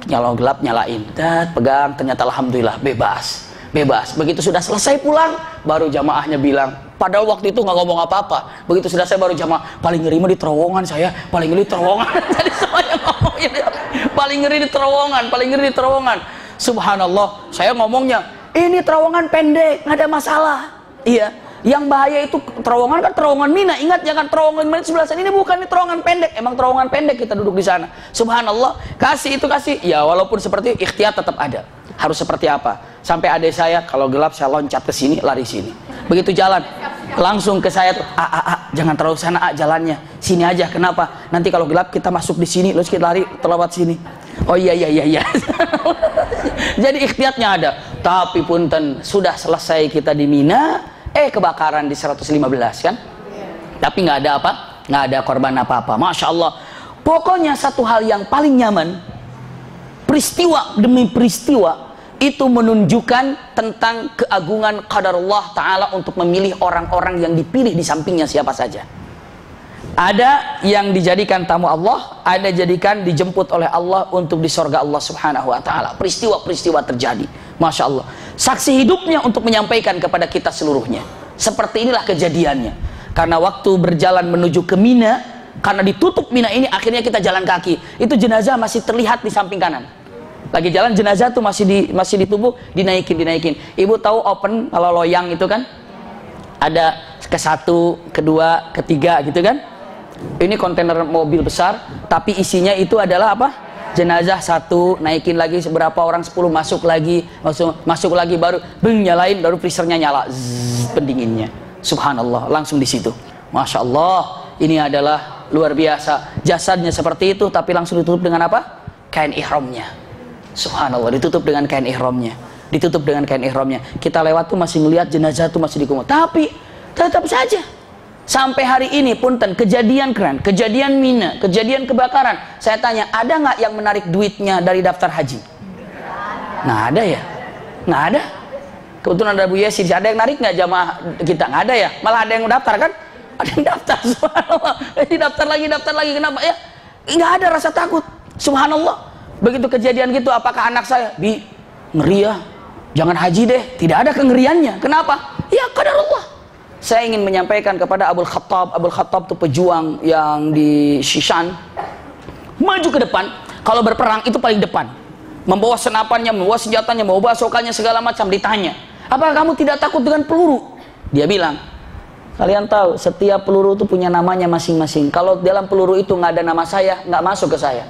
kalau gelap nyalain, pegang, ternyata alhamdulillah bebas. Begitu sudah selesai pulang, baru jamaahnya bilang, padahal waktu itu nggak ngomong apa-apa. Begitu sudah saya baru jamaah, paling ngeri mah di terowongan saya, paling ngeri di terowongan. Jadi semuanya ngomongin, paling ngeri di terowongan. Subhanallah, saya ngomongnya, ini terowongan pendek, nggak ada masalah. Iya, yang bahaya itu terowongan kan terowongan Mina. Ingat jangan terowongan Mina sebelah sana, ini bukan ini terowongan pendek. Emang terowongan pendek kita duduk di sana. Subhanallah, kasih. Ya walaupun seperti itu, ikhtiar tetap ada. Harus seperti apa? Sampai adik saya kalau gelap saya loncat ke sini, lari sini. Begitu jalan, langsung ke saya tuh, jangan terlalu sana jalannya, sini aja. Kenapa? Nanti kalau gelap kita masuk di sini, terus kita lari terlewat sini. Oh iya. Jadi ikhtiarnya ada. Tapi punten, sudah selesai kita di Mina, kebakaran di 115 kan? Tapi nggak ada apa? Nggak ada korban apa-apa. Masya Allah. Pokoknya satu hal yang paling nyaman, peristiwa demi peristiwa itu menunjukkan tentang keagungan qadarullah ta'ala untuk memilih orang-orang yang dipilih di sampingnya siapa saja. Ada yang dijadikan tamu Allah, ada jadikan dijemput oleh Allah untuk di sorga Allah subhanahu wa ta'ala. Peristiwa-peristiwa terjadi, Masya Allah. Saksi hidupnya untuk menyampaikan kepada kita seluruhnya. Seperti inilah kejadiannya. Karena waktu berjalan menuju ke Mina, karena ditutup Mina ini, akhirnya kita jalan kaki. Itu jenazah masih terlihat di samping kanan. Lagi jalan jenazah tuh masih di tubuh, dinaikin. Ibu tahu open kalau loyang itu kan? Ada ke 1, ke 2, ke 3 gitu kan? Ini kontainer mobil besar, tapi isinya itu adalah apa? Jenazah 1, naikin lagi seberapa orang, 10, masuk lagi baru nyalain, baru freezernya nyala, pendinginnya. Subhanallah, langsung di situ. Masya Allah, ini adalah luar biasa. Jasadnya seperti itu, tapi langsung ditutup dengan apa? Kain ihramnya. Subhanallah, ditutup dengan kain ihramnya. Kita lewat tuh masih melihat jenazah tuh masih dikumur. Tapi tetap saja sampai hari ini punten, kejadian keren, kejadian Mina, kejadian kebakaran. Saya tanya, ada nggak yang menarik duitnya dari daftar haji? Nggak ada ya? Nggak ada. Kebetulan ada Bu Yesi, ada yang narik nggak jamaah kita? Nggak ada ya? Malah ada yang daftar kan? Ada yang daftar, subhanallah. Daftar lagi, kenapa ya? Nggak ada rasa takut, subhanallah. Begitu kejadian gitu, apakah anak saya ngeri ya? Jangan haji deh, tidak ada kengeriannya. Kenapa? Ya qadarullah. Saya ingin menyampaikan kepada Abul Khattab itu pejuang yang di Shishan, maju ke depan. Kalau berperang itu paling depan, membawa senapannya, membawa senjatanya, membawa basokannya, segala macam. Ditanya, apakah kamu tidak takut dengan peluru? Dia bilang, kalian tahu setiap peluru itu punya namanya masing-masing. Kalau dalam peluru itu nggak ada nama saya, nggak masuk ke saya.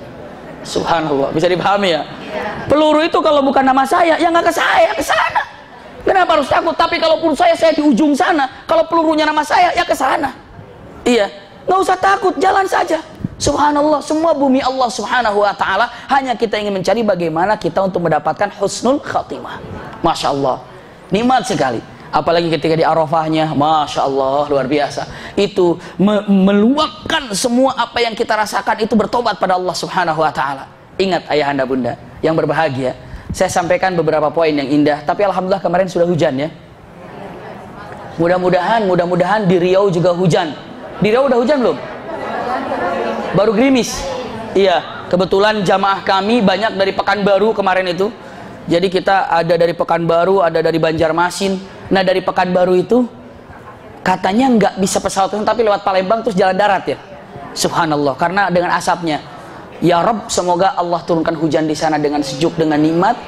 Subhanallah, bisa dipahami ya? Peluru itu kalau bukan nama saya, ya nggak ke saya, ke sana. Kenapa harus takut? Tapi kalau peluru saya di ujung sana, kalau pelurunya nama saya, ya ke sana. Iya, nggak usah takut, jalan saja. Subhanallah, semua bumi Allah Subhanahu wa Ta'ala. Hanya kita ingin mencari bagaimana kita untuk mendapatkan husnul khatimah. Masya Allah, nikmat sekali. Apalagi ketika di Arafahnya, Masya Allah, luar biasa. Itu meluapkan semua apa yang kita rasakan, itu bertobat pada Allah Subhanahu wa Ta'ala. Ingat ayahanda bunda yang berbahagia, saya sampaikan beberapa poin yang indah. Tapi alhamdulillah kemarin sudah hujan ya. Mudah-mudahan di Riau juga hujan. Di Riau udah hujan belum? Baru gerimis. Iya, kebetulan jamaah kami banyak dari Pekanbaru kemarin itu. Jadi kita ada dari Pekanbaru, ada dari Banjarmasin. Nah dari Pekanbaru itu katanya nggak bisa pesawat tapi lewat Palembang terus jalan darat ya. Subhanallah, karena dengan asapnya. Ya Rabb, semoga Allah turunkan hujan di sana dengan sejuk, dengan nikmat.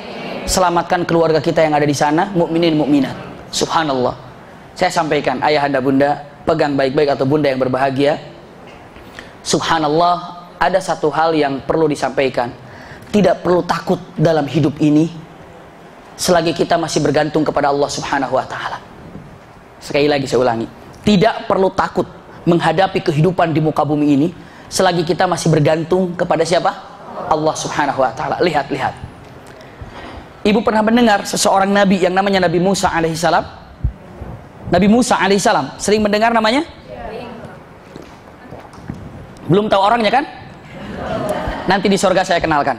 Selamatkan keluarga kita yang ada di sana, mukminin mukminat. Subhanallah. Saya sampaikan, ayahanda bunda, pegang baik-baik atau bunda yang berbahagia. Subhanallah, ada satu hal yang perlu disampaikan. Tidak perlu takut dalam hidup ini selagi kita masih bergantung kepada Allah Subhanahu wa Ta'ala. Sekali lagi saya ulangi, tidak perlu takut menghadapi kehidupan di muka bumi ini selagi kita masih bergantung kepada siapa? Allah Subhanahu wa Ta'ala. Lihat. Ibu pernah mendengar seseorang nabi yang namanya Nabi Musa alaihissalam? Nabi Musa alaihissalam, sering mendengar namanya? Belum tahu orangnya kan? Nanti di surga saya kenalkan.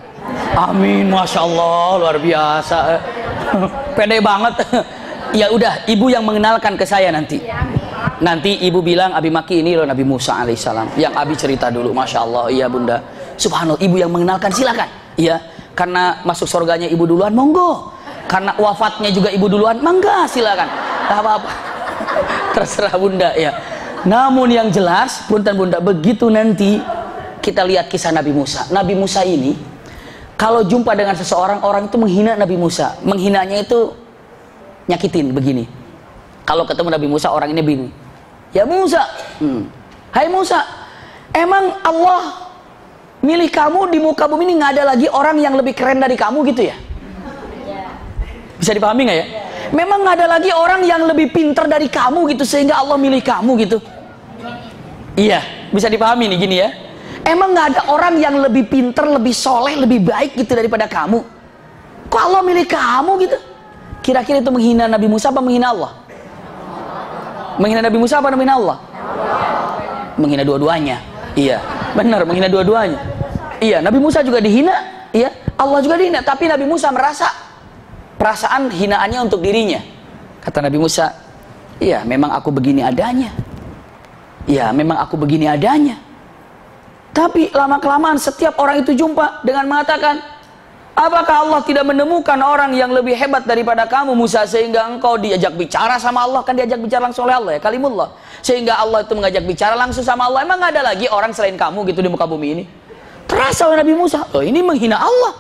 Amin, Masya Allah, luar biasa. Pede banget. Ya udah, ibu yang mengenalkan ke saya nanti. Nanti ibu bilang, Abi Maki ini loh Nabi Musa alaihissalam. Yang Abi cerita dulu, Masya Allah. Iya bunda. Subhanallah, ibu yang mengenalkan silakan. Iya, karena masuk surganya ibu duluan, monggo. Karena wafatnya juga ibu duluan, mangga silakan. Tak apa-apa. Terserah bunda ya. Namun yang jelas, punten bunda, begitu nanti kita lihat kisah Nabi Musa. Nabi Musa ini, kalau jumpa dengan seseorang, orang itu menghina Nabi Musa. Menghinanya itu nyakitin begini. Kalau ketemu Nabi Musa, orang ini bingung. Ya Musa, hai Musa, emang Allah milih kamu di muka bumi ini, nggak ada lagi orang yang lebih keren dari kamu gitu ya? Bisa dipahami nggak ya? Memang nggak ada lagi orang yang lebih pintar dari kamu gitu sehingga Allah milih kamu gitu? Iya, bisa dipahami nih gini ya. Emang nggak ada orang yang lebih pintar, lebih soleh, lebih baik gitu daripada kamu? Kok Allah milih kamu gitu? Kira-kira itu menghina Nabi Musa apa menghina Allah? Menghina Nabi Musa apa menghina Allah? Menghina dua-duanya. Iya, benar, menghina dua-duanya. Iya, Nabi Musa juga dihina, iya, Allah juga dihina. Tapi Nabi Musa merasa perasaan hinaannya untuk dirinya. Kata Nabi Musa, iya, memang aku begini adanya. Iya, memang aku begini adanya. Tapi lama-kelamaan setiap orang itu jumpa dengan mengatakan, apakah Allah tidak menemukan orang yang lebih hebat daripada kamu Musa sehingga engkau diajak bicara sama Allah? Kan diajak bicara langsung oleh Allah ya, kalimullah. Sehingga Allah itu mengajak bicara langsung sama Allah. Emang gak ada lagi orang selain kamu gitu di muka bumi ini? Terasa oleh Nabi Musa, oh ini menghina Allah.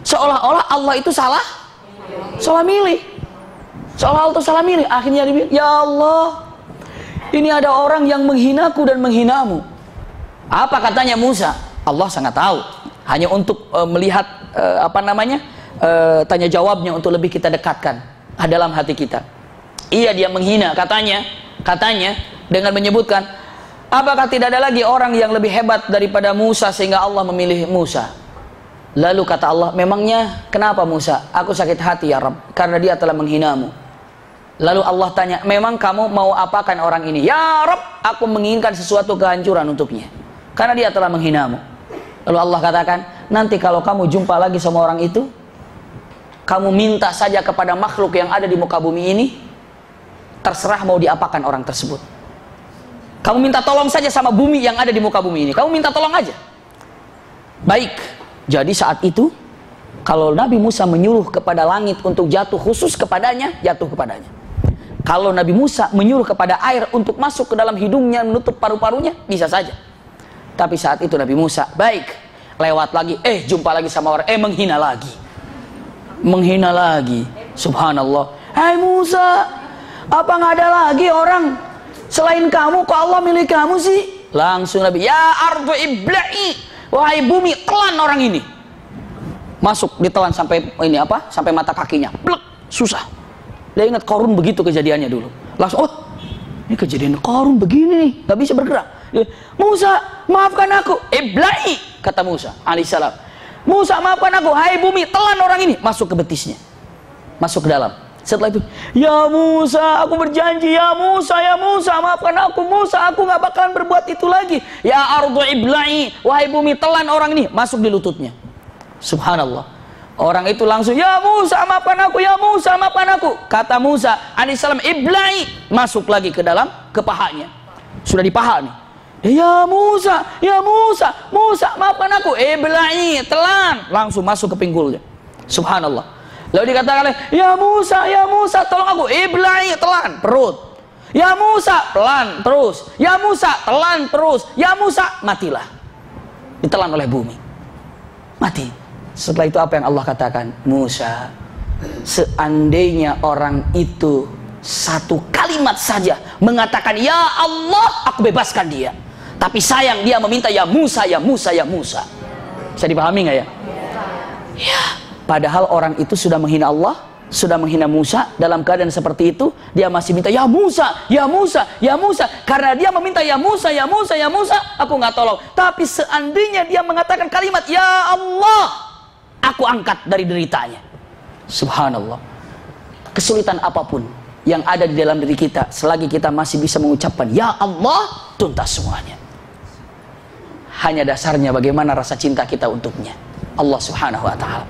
Seolah-olah Allah itu salah milih. Seolah-olah itu salah milih. Akhirnya dia bilang, ya Allah, ini ada orang yang menghinaku dan menghinamu. Apa katanya Musa? Allah sangat tahu. Hanya untuk melihat tanya jawabnya untuk lebih kita dekatkan dalam hati kita. Iya, dia menghina katanya dengan menyebutkan, apakah tidak ada lagi orang yang lebih hebat daripada Musa sehingga Allah memilih Musa? Lalu kata Allah, memangnya kenapa Musa? Aku sakit hati ya Rabb, karena dia telah menghinamu. Lalu Allah tanya, memang kamu mau apakan orang ini? Ya Rabb, aku menginginkan sesuatu kehancuran untuknya, karena dia telah menghinamu. Lalu Allah katakan, nanti kalau kamu jumpa lagi sama orang itu, kamu minta saja kepada makhluk yang ada di muka bumi ini, terserah mau diapakan orang tersebut. Kamu minta tolong saja sama bumi yang ada di muka bumi ini, kamu minta tolong aja. Baik, jadi saat itu kalau Nabi Musa menyuruh kepada langit untuk jatuh khusus kepadanya, jatuh kepadanya. Kalau Nabi Musa menyuruh kepada air untuk masuk ke dalam hidungnya, menutup paru-parunya, bisa saja. Tapi saat itu Nabi Musa, baik, lewat lagi, jumpa lagi sama orang, menghina lagi. Subhanallah. Hai Musa, apa nggak ada lagi orang selain kamu? Kok Allah milih kamu sih? Langsung Nabi, ya ardu ibla'i, wahai bumi, telan orang ini. Masuk, ditelan sampai sampai mata kakinya. Blek, susah. Dia ingat Qarun begitu kejadiannya dulu. Langsung, ini kejadian Qarun begini nih, nggak bisa bergerak. Dia, Musa, maafkan aku. Ibla'i, kata Musa alaihissalam. Musa, maafkan aku. Hai bumi, telan orang ini. Masuk ke betisnya, masuk ke dalam. Setelah itu, ya Musa, aku berjanji, ya Musa, maafkan aku. Musa, aku nggak bakalan berbuat itu lagi. Ya ardu ibla'i, wahai bumi, telan orang ini. Masuk di lututnya. Subhanallah. Orang itu langsung, ya Musa, maafkan aku, ya Musa, maafkan aku. Kata Musa alaihissalam, ibla'i, masuk lagi ke dalam, ke pahanya. Sudah di paha nih. Ya Musa, maafkan aku. Ibla'i, telan. Langsung masuk ke pinggulnya. Subhanallah. Lalu dikatakan, ya Musa, tolong aku. Ibla'i, telan, perut. Ya Musa, telan terus. Ya Musa, telan terus. Ya Musa, matilah. Ditelan oleh bumi. Mati. Setelah itu apa yang Allah katakan? Musa, seandainya orang itu satu kalimat saja mengatakan, ya Allah, aku bebaskan dia. Tapi sayang dia meminta, ya Musa. Bisa dipahami nggak ya? Ya, padahal orang itu sudah menghina Allah, sudah menghina Musa. Dalam keadaan seperti itu, dia masih minta, ya Musa. Karena dia meminta, ya Musa, aku nggak tolong. Tapi seandainya dia mengatakan kalimat, ya Allah, aku angkat dari deritanya. Subhanallah. Kesulitan apapun yang ada di dalam diri kita, selagi kita masih bisa mengucapkan ya Allah, tuntas semuanya. Hanya dasarnya bagaimana rasa cinta kita untuknya, Allah Subhanahu wa ta'ala.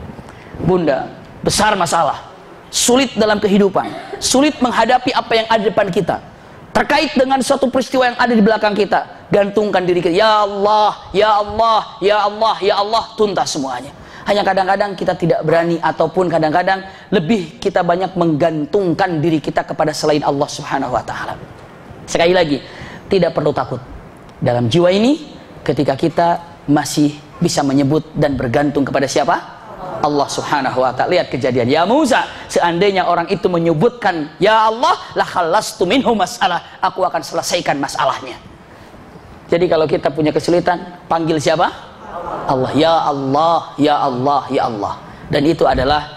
Bunda, besar masalah, sulit dalam kehidupan, sulit menghadapi apa yang ada di depan kita, terkait dengan suatu peristiwa yang ada di belakang kita. Gantungkan diri kita, ya Allah, tuntas semuanya. Hanya kadang-kadang kita tidak berani, ataupun kadang-kadang lebih kita banyak menggantungkan diri kita kepada selain Allah Subhanahu wa ta'ala. Sekali lagi, tidak perlu takut dalam jiwa ini ketika kita masih bisa menyebut dan bergantung kepada siapa? Allah Subhanahu wa ta'ala. Lihat kejadian, ya Musa, seandainya orang itu menyebutkan ya Allah, la khalastu minhu masalah, aku akan selesaikan masalahnya. Jadi kalau kita punya kesulitan, panggil siapa? Allah, ya Allah. Dan itu adalah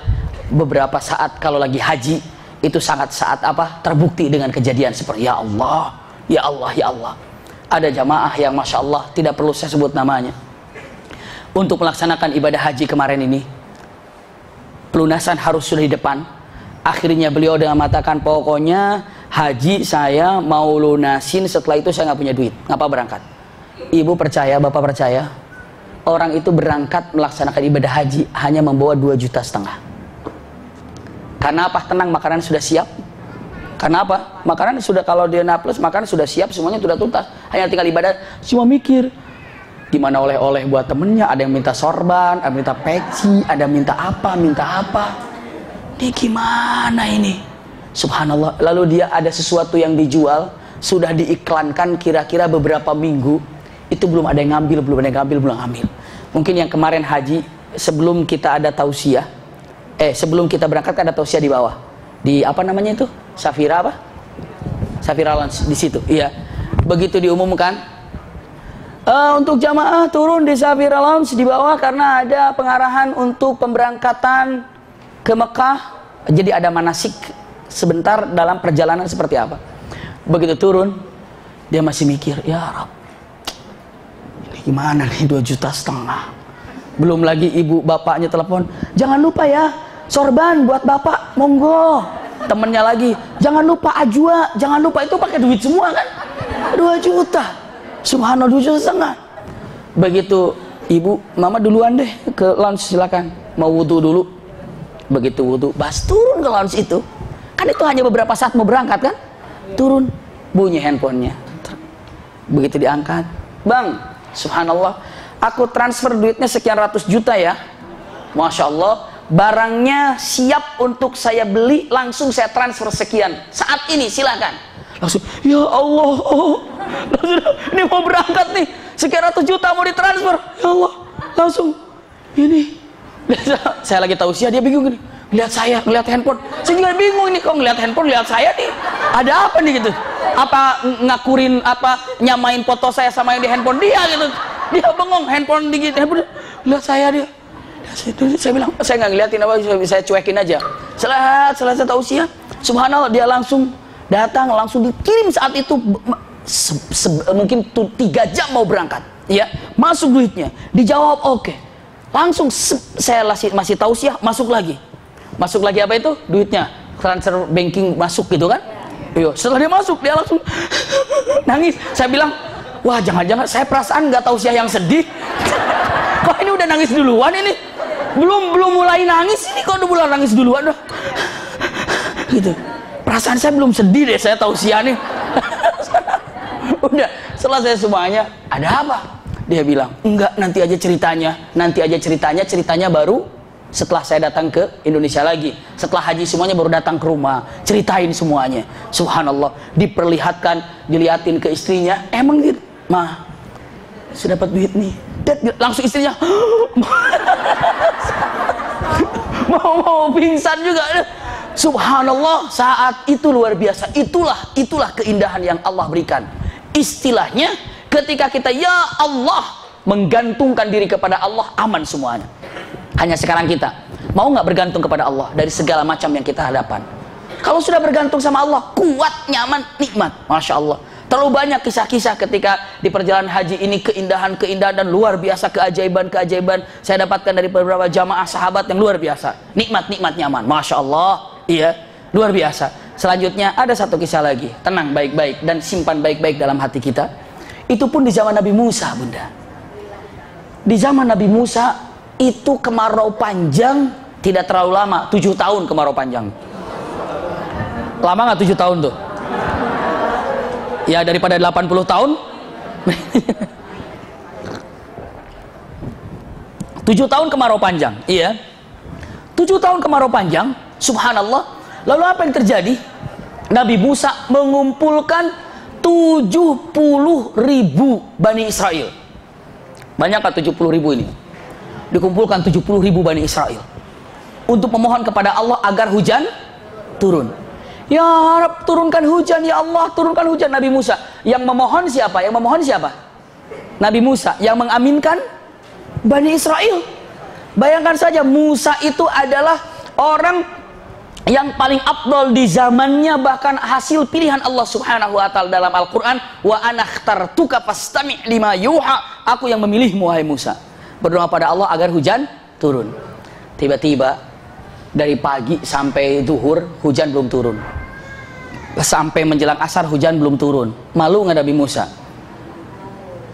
beberapa saat kalau lagi haji, itu sangat saat terbukti dengan kejadian seperti ya Allah. Ada jamaah yang Masya Allah, tidak perlu saya sebut namanya, untuk melaksanakan ibadah haji kemarin ini, pelunasan harus sudah di depan. Akhirnya beliau dengan mengatakan, pokoknya haji saya mau lunasin, setelah itu saya nggak punya duit, ngapa berangkat. Ibu percaya, bapak percaya, orang itu berangkat melaksanakan ibadah haji hanya membawa 2,5 juta. Karena apa? Tenang, makanan sudah siap. Karena apa? Makanan sudah, kalau dia naplus, makanan sudah siap, semuanya sudah tuntas. Hanya tinggal ibadah. Cuma mikir gimana oleh-oleh buat temennya. Ada yang minta sorban, ada yang minta peci, ada yang minta apa. Ini gimana ini? Subhanallah. Lalu dia ada sesuatu yang dijual, sudah diiklankan kira-kira beberapa minggu, itu belum ada yang ngambil. Mungkin yang kemarin haji sebelum kita ada tausiah, sebelum kita berangkat ada tausiah di bawah. Di apa namanya itu? Safira apa? Safira Lounge di situ. Iya. Begitu diumumkan, untuk jamaah turun di Safira Lounge di bawah karena ada pengarahan untuk pemberangkatan ke Mekah. Jadi ada manasik sebentar dalam perjalanan seperti apa. Begitu turun, dia masih mikir, ya Rab, ini gimana nih 2,5 juta. Belum lagi ibu bapaknya telepon, jangan lupa ya sorban buat bapak, monggo. Temennya lagi, jangan lupa ajwa, jangan lupa. Itu pakai duit semua kan, 2 juta. Subhanallah, 2,5 juta. Begitu ibu, mama duluan deh ke lounge, silakan. Mau wudhu dulu. Begitu wudhu, bas turun ke lounge itu. Kan itu hanya beberapa saat mau berangkat kan. Turun, bunyi handphonenya. Begitu diangkat, bang, subhanallah, aku transfer duitnya sekian ratus juta ya. Masya Allah, barangnya siap untuk saya beli, langsung saya transfer sekian saat ini, silahkan. Langsung, ya Allah, ini mau berangkat nih, sekian ratus juta mau ditransfer, ya Allah, langsung ini. Saya lagi tausiah, dia bingung gini, lihat saya, ngeliat handphone. Saya juga bingung ini, kok ngeliat handphone, lihat saya nih, ada apa nih gitu? Apa ngakurin, apa nyamain foto saya sama yang di handphone dia gitu? Dia bengong, handphone di handphone, lihat saya dia. Saya bilang, saya nggak ngeliatin apa, saya cuekin aja. Selesai tausiah, subhanallah, dia langsung datang, langsung dikirim saat itu. Mungkin 3 jam mau berangkat, ya, masuk duitnya, dijawab oke. Langsung saya masih tausiah, masuk lagi apa itu duitnya, transfer banking masuk gitu kan. Iya, setelah dia masuk dia langsung nangis. Saya bilang, wah jangan-jangan saya perasaan nggak tausiah yang sedih. Kok ini udah nangis duluan ini, belum mulai nangis ini kok udah mulai nangis duluan dah. Gitu, perasaan saya belum sedih deh, saya tausiah nih. Udah selesai semuanya, ada apa? Dia bilang, enggak, nanti aja ceritanya baru setelah saya datang ke Indonesia lagi. Setelah haji semuanya baru datang ke rumah, ceritain semuanya. Subhanallah, diperlihatkan, dilihatin ke istrinya, emang gitu, mah, sudah dapat duit nih. Langsung istrinya mau pingsan juga. Subhanallah, saat itu luar biasa. Itulah keindahan yang Allah berikan. Istilahnya, ketika kita ya Allah menggantungkan diri kepada Allah, aman semuanya. Hanya sekarang kita mau nggak bergantung kepada Allah dari segala macam yang kita hadapan. Kalau sudah bergantung sama Allah, kuat, nyaman, nikmat, masya Allah. Terlalu banyak kisah-kisah ketika di perjalanan haji ini, keindahan-keindahan dan luar biasa, keajaiban-keajaiban saya dapatkan dari beberapa jamaah sahabat yang luar biasa. Nikmat, nyaman, masya Allah. Iya, luar biasa. Selanjutnya ada satu kisah lagi. Tenang baik-baik dan simpan baik-baik dalam hati kita. Itu pun di zaman Nabi Musa, bunda. Di zaman Nabi Musa itu kemarau panjang, tidak terlalu lama, 7 tahun kemarau panjang. Lama nggak 7 tahun tuh? Ya daripada 80 tahun. 7 tahun kemarau panjang, iya. 7 tahun kemarau panjang, subhanallah. Lalu apa yang terjadi? Nabi Musa mengumpulkan 70.000 Bani Israel. Banyak kan 70.000 ini? Dikumpulkan 70.000 Bani Israel untuk memohon kepada Allah agar hujan turun. Ya Rabb, turunkan hujan, ya Allah, turunkan hujan. Nabi Musa yang memohon siapa? Yang memohon siapa? Nabi Musa. Yang mengaminkan Bani Israel. Bayangkan saja, Musa itu adalah orang yang paling afdal di zamannya, bahkan hasil pilihan Allah Subhanahu wa taala dalam Al-Qur'an, wa ana ikhtartuka fastami' lima yuha. Aku yang memilihmu wahai Musa. Berdoa pada Allah agar hujan turun. Tiba-tiba dari pagi sampai zuhur hujan belum turun. Sampai menjelang asar hujan belum turun. Malu nggak Nabi Musa?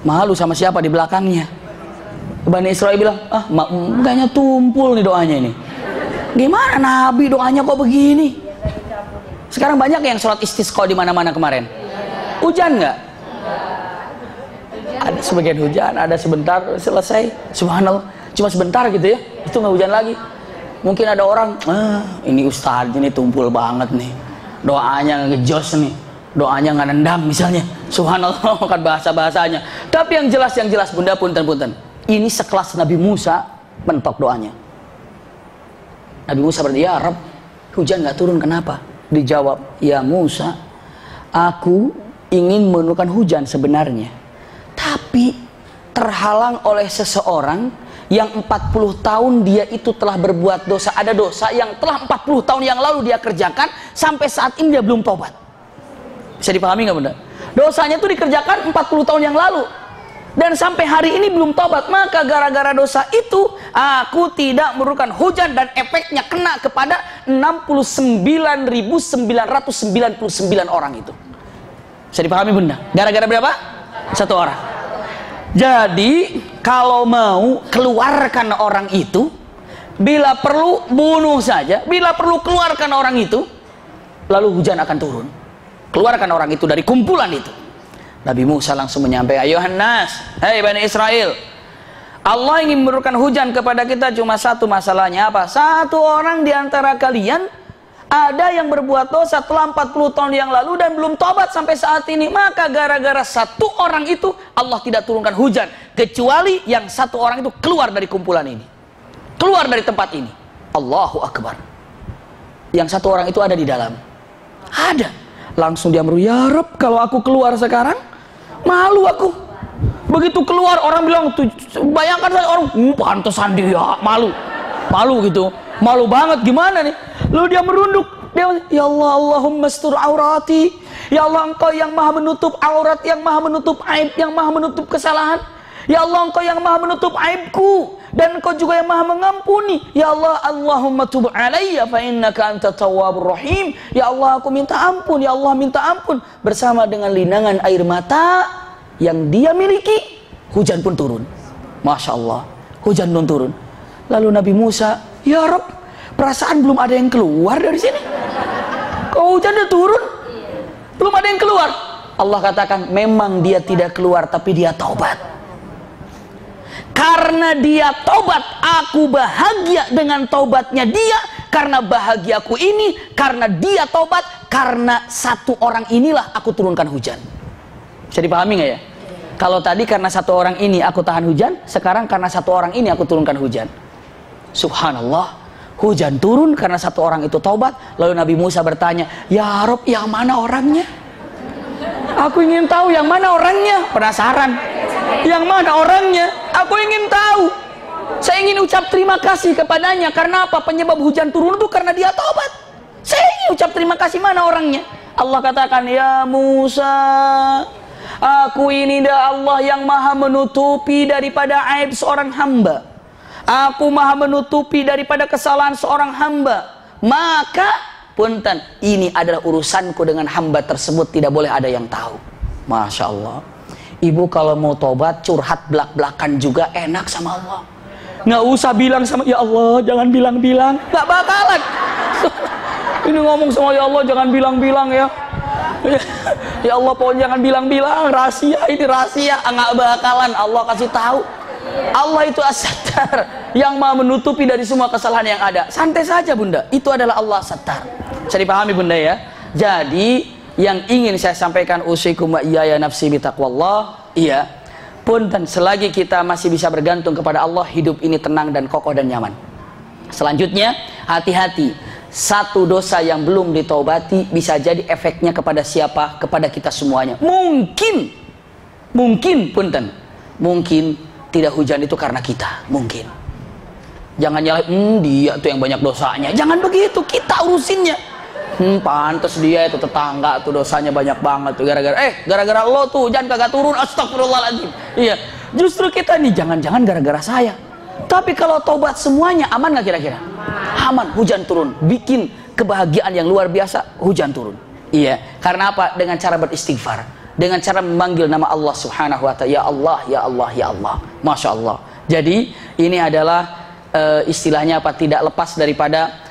Malu sama siapa di belakangnya? Bani Israel bilang, kayaknya tumpul nih doanya ini. Gimana Nabi doanya kok begini? Sekarang banyak yang sholat istisqa di mana-mana kemarin. Hujan nggak? Ada sebagian hujan, ada sebentar selesai. Subhanallah, cuma sebentar gitu ya. Itu nggak hujan lagi. Mungkin ada orang, ini ustadz ini tumpul banget nih. Doanya ngejos nih. Doanya nggak nendang misalnya. Subhanallah, kan bahasa-bahasanya. Tapi yang jelas bunda, punten. Ini sekelas Nabi Musa mentok doanya. Nabi Musa berkata, ya Rabb, hujan nggak turun, kenapa? Dijawab, ya Musa, aku ingin menurunkan hujan sebenarnya, tapi terhalang oleh seseorang yang 40 tahun dia itu telah berbuat dosa. Ada dosa yang telah 40 tahun yang lalu dia kerjakan, sampai saat ini dia belum tobat. Bisa dipahami nggak Bunda? Dosanya itu dikerjakan 40 tahun yang lalu, dan sampai hari ini belum tobat. Maka gara-gara dosa itu aku tidak menurunkan hujan, dan efeknya kena kepada 69.999 orang itu. Bisa dipahami Bunda? Gara-gara berapa? Satu orang. Jadi kalau mau keluarkan orang itu, bila perlu bunuh saja, bila perlu keluarkan orang itu, lalu hujan akan turun. Keluarkan orang itu dari kumpulan itu. Nabi Musa langsung menyampaikan, ayuhan nas, hei Bani Israel, Allah ingin menurunkan hujan kepada kita, cuma satu masalahnya. Apa? Satu orang di antara kalian ada yang berbuat dosa telah 40 tahun yang lalu dan belum tobat sampai saat ini. Maka gara-gara satu orang itu Allah tidak turunkan hujan, kecuali yang satu orang itu keluar dari kumpulan ini, keluar dari tempat ini. Allahu Akbar. Yang satu orang itu ada di dalam. Ada. Langsung dia meru, ya Rabb, kalau aku keluar sekarang, malu aku. Begitu keluar orang bilang, bayangkan saja orang, pantesan dia malu, malu gitu, malu banget, gimana nih? Lalu dia merunduk, dia, ya Allah, Allahumma astur aurati, ya Allah, Engkau yang maha menutup aurat, yang maha menutup aib, yang maha menutup kesalahan. Ya Allah, Engkau yang maha menutup aibku, dan Engkau juga yang maha mengampuni. Ya Allah, Allahumma tub alayya fa innaka anta tawwabur rahim. Ya Allah, aku minta ampun, ya Allah minta ampun. Bersama dengan linangan air mata yang dia miliki, hujan pun turun. Masya Allah, hujan pun turun. Lalu Nabi Musa, ya Rabb, perasaan belum ada yang keluar dari sini, kok hujan udah turun, belum ada yang keluar. Allah katakan, memang dia tidak keluar, tapi dia taubat. Karena dia tobat, aku bahagia dengan tobatnya dia. Karena bahagiaku ini, karena dia tobat, karena satu orang inilah aku turunkan hujan. Bisa dipahami nggak ya? Kalau tadi karena satu orang ini aku tahan hujan, sekarang karena satu orang ini aku turunkan hujan. Subhanallah, hujan turun karena satu orang itu tobat. Lalu Nabi Musa bertanya, ya Rob, yang mana orangnya? Aku ingin tahu yang mana orangnya. Penasaran, yang mana orangnya? Aku ingin tahu. Saya ingin ucap terima kasih kepadanya. Karena apa? Penyebab hujan turun itu karena dia taubat. Saya ingin ucap terima kasih, mana orangnya? Allah katakan, ya Musa, aku ini dah Allah yang maha menutupi daripada aib seorang hamba. Aku maha menutupi daripada kesalahan seorang hamba. Maka punten, ini adalah urusanku dengan hamba tersebut, tidak boleh ada yang tahu. Masya Allah. Ibu kalau mau tobat, curhat belak-belakan juga enak sama Allah. Nggak usah bilang sama, ya Allah jangan bilang-bilang, nggak bakalan. Ini ngomong sama ya Allah jangan bilang-bilang ya. Ya Allah pokoknya jangan bilang-bilang, rahasia, ini rahasia, nggak bakalan Allah kasih tahu. Allah itu as-sattar, yang maha menutupi dari semua kesalahan yang ada. Santai saja Bunda, itu adalah Allah sattar. Bisa dipahami Bunda ya? Jadi yang ingin saya sampaikan, usikum wa iyaya nafsi bitaqwallah. Iya, punten, selagi kita masih bisa bergantung kepada Allah, hidup ini tenang dan kokoh dan nyaman. Selanjutnya, hati-hati. Satu dosa yang belum ditaubati bisa jadi efeknya kepada siapa? Kepada kita semuanya. Mungkin punten, mungkin tidak hujan itu karena kita, mungkin. Jangan nyalahin, dia tuh yang banyak dosanya. Jangan begitu, kita urusinnya. Pantes dia itu tetangga tuh dosanya banyak banget tuh, gara-gara lo tuh hujan kagak turun, astagfirullahaladzim. Iya, justru kita nih jangan-jangan gara-gara saya. Tapi kalau taubat semuanya, aman nggak kira-kira? Aman, hujan turun, bikin kebahagiaan yang luar biasa, hujan turun. Iya, karena apa? Dengan cara beristighfar, dengan cara memanggil nama Allah Subhanahu wa ta'ala, ya Allah, ya Allah, ya Allah. Masya Allah. Jadi ini adalah istilahnya apa? Tidak lepas daripada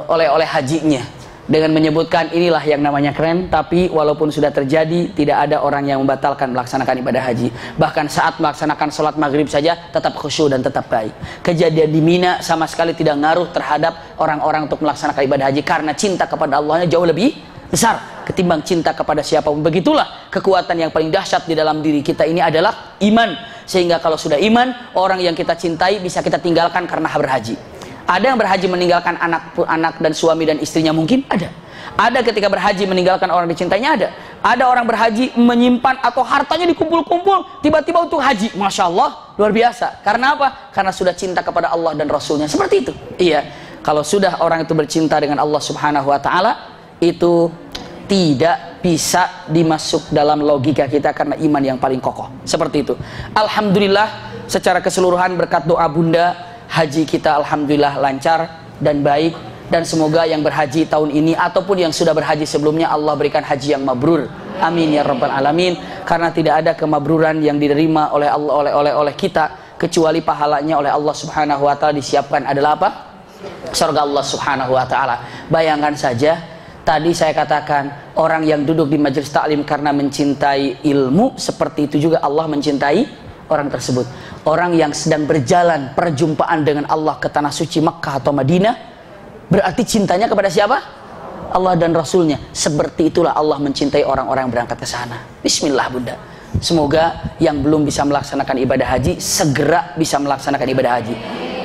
oleh-oleh hajinya, dengan menyebutkan inilah yang namanya keren. Tapi walaupun sudah terjadi, tidak ada orang yang membatalkan melaksanakan ibadah haji. Bahkan saat melaksanakan sholat maghrib saja tetap khusyuk dan tetap baik. Kejadian di Mina sama sekali tidak ngaruh terhadap orang-orang untuk melaksanakan ibadah haji, karena cinta kepada Allahnya jauh lebih besar ketimbang cinta kepada siapapun. Begitulah kekuatan yang paling dahsyat di dalam diri kita ini adalah iman. Sehingga kalau sudah iman, orang yang kita cintai bisa kita tinggalkan karena berhaji. Ada yang berhaji meninggalkan anak dan suami dan istrinya, mungkin ada. Ada ketika berhaji meninggalkan orang dicintainya, ada. Ada orang berhaji menyimpan atau hartanya dikumpul-kumpul tiba-tiba untuk haji. Masya Allah, luar biasa. Karena apa? Karena sudah cinta kepada Allah dan Rasulnya. Seperti itu. Iya. Kalau sudah orang itu bercinta dengan Allah Subhanahu wa Ta'ala, itu tidak bisa dimasuk dalam logika kita karena iman yang paling kokoh. Seperti itu. Alhamdulillah, secara keseluruhan berkat doa Bunda, haji kita alhamdulillah lancar dan baik. Dan semoga yang berhaji tahun ini ataupun yang sudah berhaji sebelumnya, Allah berikan haji yang mabrur. Amin ya rabbal alamin. Karena tidak ada kemabruran yang diterima oleh Allah oleh kita kecuali pahalanya oleh Allah Subhanahu wa Ta'ala disiapkan adalah apa? Surga Allah Subhanahu wa Ta'ala. Bayangkan saja, tadi saya katakan orang yang duduk di majelis taklim karena mencintai ilmu, seperti itu juga Allah mencintai orang tersebut. Orang yang sedang berjalan perjumpaan dengan Allah ke tanah suci Makkah atau Madinah, berarti cintanya kepada siapa? Allah dan Rasulnya. Seperti itulah Allah mencintai orang-orang yang berangkat ke sana. Bismillah Bunda. Semoga yang belum bisa melaksanakan ibadah haji segera bisa melaksanakan ibadah haji.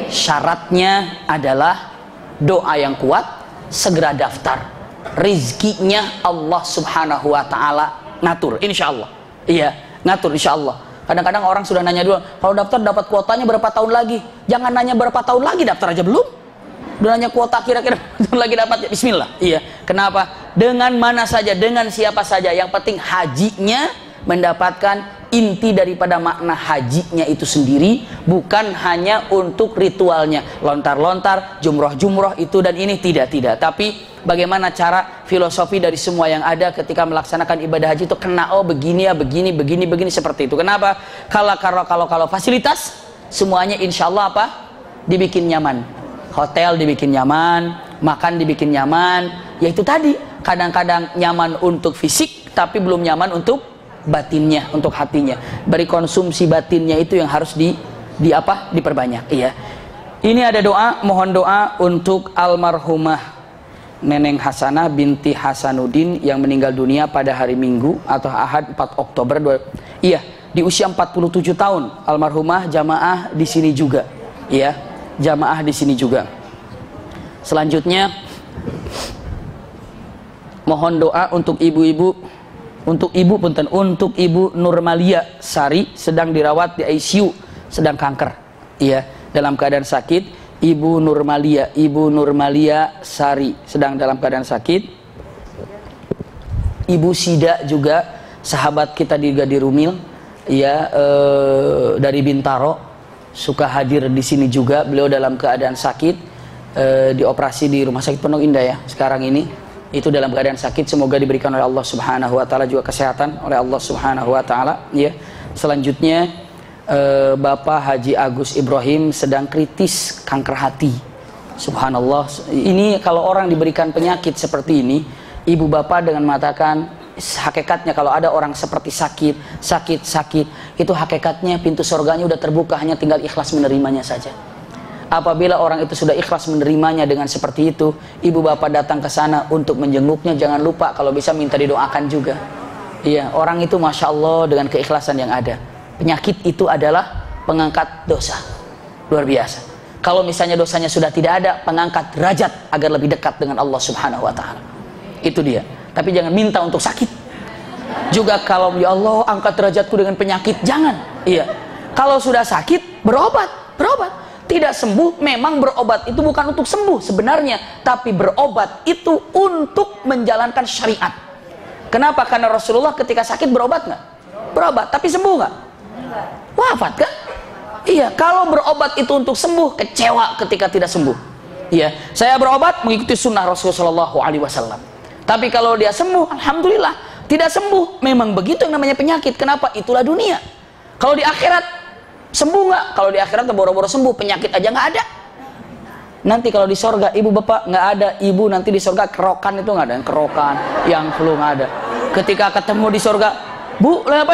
Syaratnya adalah doa yang kuat, segera daftar. Rizkinya Allah Subhanahu wa Ta'ala ngatur, insya Allah. Iya, ngatur insya Allah. Kadang-kadang orang sudah nanya dulu, kalau daftar dapat kuotanya berapa tahun lagi? Jangan nanya berapa tahun lagi, daftar aja belum. Udah nanya kuota kira-kira lagi dapat ya, bismillah. Iya. Kenapa? Dengan mana saja, dengan siapa saja, yang penting hajinya mendapatkan inti daripada makna hajinya itu sendiri, bukan hanya untuk ritualnya, lontar-lontar, jumroh-jumroh itu dan ini, tidak, tapi bagaimana cara filosofi dari semua yang ada ketika melaksanakan ibadah haji itu kena, oh begini ya, begini seperti itu. Kenapa? Kalau fasilitas semuanya insya Allah apa? Dibikin nyaman. Hotel dibikin nyaman, makan dibikin nyaman. Ya itu tadi, kadang-kadang nyaman untuk fisik tapi belum nyaman untuk batinnya, untuk hatinya. Beri konsumsi batinnya itu yang harus diperbanyak. Iya. Ini ada doa, mohon doa untuk almarhumah Neneng Hasanah binti Hasanuddin yang meninggal dunia pada hari Minggu atau Ahad 4 Oktober iya, di usia 47 tahun. Almarhumah jamaah di sini juga. Iya, jamaah di sini juga. Selanjutnya mohon doa untuk untuk Ibu Nurmalia Sari sedang dirawat di ICU, sedang kanker. Iya, dalam keadaan sakit. Ibu Nurmalia Sari sedang dalam keadaan sakit. Ibu Sida juga sahabat kita juga di Rumil, ya, dari Bintaro, suka hadir di sini juga. Beliau dalam keadaan sakit, dioperasi di Rumah Sakit Pondok Indah ya sekarang ini. Itu dalam keadaan sakit, semoga diberikan oleh Allah Subhanahu wa Ta'ala juga kesehatan oleh Allah Subhanahu wa Ta'ala ya. Selanjutnya Bapak Haji Agus Ibrahim sedang kritis kanker hati. Subhanallah. Ini kalau orang diberikan penyakit seperti ini, ibu bapak dengan mengatakan hakikatnya kalau ada orang seperti sakit, itu hakikatnya pintu surganya udah terbuka, hanya tinggal ikhlas menerimanya saja. Apabila orang itu sudah ikhlas menerimanya dengan seperti itu, ibu bapak datang ke sana untuk menjenguknya, jangan lupa kalau bisa minta didoakan juga. Iya, orang itu Masya Allah dengan keikhlasan yang ada. Penyakit itu adalah pengangkat dosa. Luar biasa. Kalau misalnya dosanya sudah tidak ada, pengangkat derajat agar lebih dekat dengan Allah Subhanahu wa Ta'ala. Itu dia. Tapi jangan minta untuk sakit. Juga kalau ya Allah angkat derajatku dengan penyakit, jangan. Iya. Kalau sudah sakit, berobat. Tidak sembuh, memang berobat itu bukan untuk sembuh sebenarnya, tapi berobat itu untuk menjalankan syariat. Kenapa? Karena Rasulullah ketika sakit berobat nggak? Berobat, tapi sembuh nggak? Wafat kan? Iya, kalau berobat itu untuk sembuh, kecewa ketika tidak sembuh. Iya, saya berobat mengikuti sunnah Rasulullah SAW. Tapi kalau dia sembuh, alhamdulillah. Tidak sembuh, memang begitu yang namanya penyakit. Kenapa? Itulah dunia. Kalau di akhirat sembuh nggak? Kalau di akhirat boro-boro sembuh, penyakit aja nggak ada. Nanti kalau di sorga, ibu bapak nggak ada. Ibu nanti di sorga kerokan itu nggak ada, kerokan, yang flu nggak ada. Ketika ketemu di sorga, bu, lagi apa?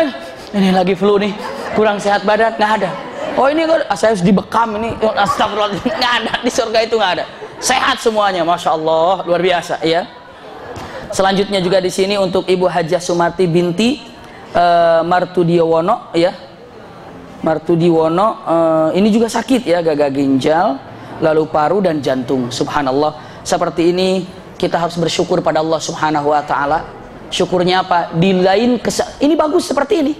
Ini lagi flu nih, kurang sehat badan, nggak ada. Oh ini saya harus dibekam ini, astagfirullah, nggak ada, di surga itu nggak ada. Sehat semuanya, Masya Allah, luar biasa ya. Selanjutnya juga di sini untuk Ibu Hajah Sumarti binti Martudiwono ya. Martudiwono ini juga sakit ya, gagal ginjal, lalu paru dan jantung. Subhanallah. Seperti ini kita harus bersyukur pada Allah Subhanahu wa taala. Syukurnya apa? Di lain ini bagus seperti ini.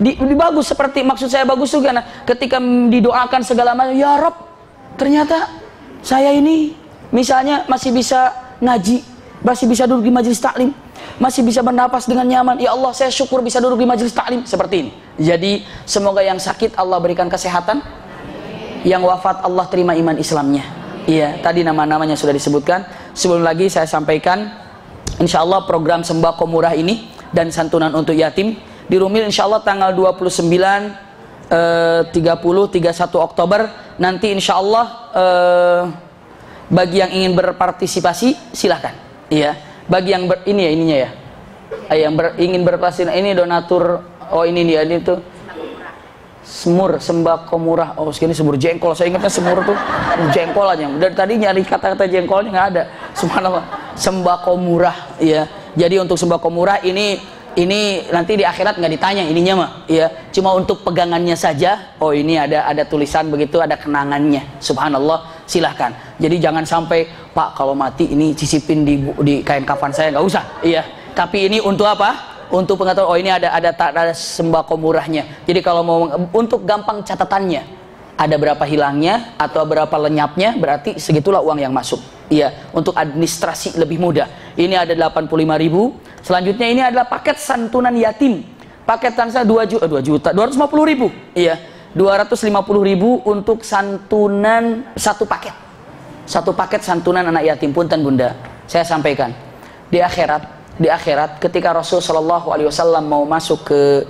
Di bagus seperti, maksud saya bagus juga karena ketika didoakan segala macam, ya Rob, ternyata saya ini misalnya masih bisa ngaji, masih bisa duduk di majelis taklim, masih bisa bernapas dengan nyaman. Ya Allah, saya syukur bisa duduk di majelis taklim seperti ini. Jadi semoga yang sakit Allah berikan kesehatan, yang wafat Allah terima iman Islamnya. Iya, tadi nama-namanya sudah disebutkan. Sebelum lagi saya sampaikan, insya Allah program sembako murah ini dan santunan untuk yatim di Rumil insya Allah tanggal 29, 30, 31 Oktober nanti insya Allah. Bagi yang ingin berpartisipasi silahkan. Iya. Bagi yang ini ya ininya ya. Yang ingin berpartisipasi ini donatur. Oh ini dia, ini tuh semur sembako murah. Oh segini semur jengkol. Saya ingatnya semur tuh jengkol aja. Dari tadi nyari kata-kata jengkolnya nggak ada. Subhanallah. Sembako murah. Iya. Jadi untuk sembako murah ini nanti di akhirat nggak ditanya ininya mah. Iya. Cuma untuk pegangannya saja. Oh ini ada tulisan begitu, ada kenangannya. Subhanallah. Silahkan. Jadi jangan sampai Pak kalau mati ini sisipin di kain kafan saya, nggak usah. Iya. Tapi ini untuk apa? Untuk pengetahuan. Oh ini ada sembako murahnya. Jadi kalau mau untuk gampang catatannya, ada berapa hilangnya atau berapa lenyapnya, berarti segitulah uang yang masuk. Iya. Untuk administrasi lebih mudah. Ini ada 85.000. Selanjutnya ini adalah paket santunan yatim. Paket santunan 250.000. Iya. 250.000 untuk santunan satu paket. Satu paket santunan anak yatim. Punten Bunda, saya sampaikan di akhirat ketika Rasul Shallallahu Alaihi Wasallam mau masuk ke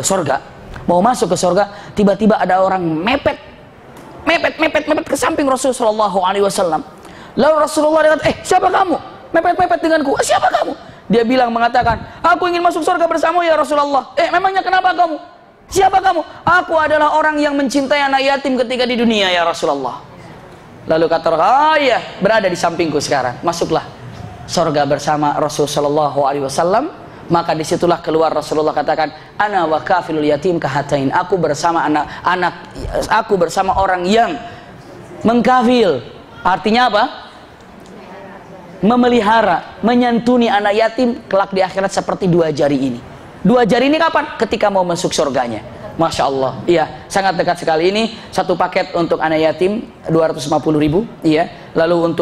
sorga, tiba-tiba ada orang mepet ke samping Rasul Shallallahu Alaihi Wasallam. Lalu Rasulullah berkata, siapa kamu? Mepet denganku. Siapa kamu? Dia mengatakan, aku ingin masuk surga bersamamu ya Rasulullah. Memangnya kenapa kamu? Siapa kamu? Aku adalah orang yang mencintai anak yatim ketika di dunia ya Rasulullah. Lalu kata Rasulullah, iya, berada di sampingku sekarang. Masuklah surga bersama Rasul Sallallahu Alaihi Wasallam. Maka disitulah keluar Rasulullah katakan, ana wa kafilul yatim kahatain. Aku bersama aku bersama orang yang mengkafil. Artinya apa? Memelihara, menyantuni anak yatim kelak di akhirat seperti dua jari ini. Dua jari ini kapan? Ketika mau masuk surganya. Masya Allah, iya, sangat dekat sekali. Ini satu paket untuk anak yatim 250.000, iya. Lalu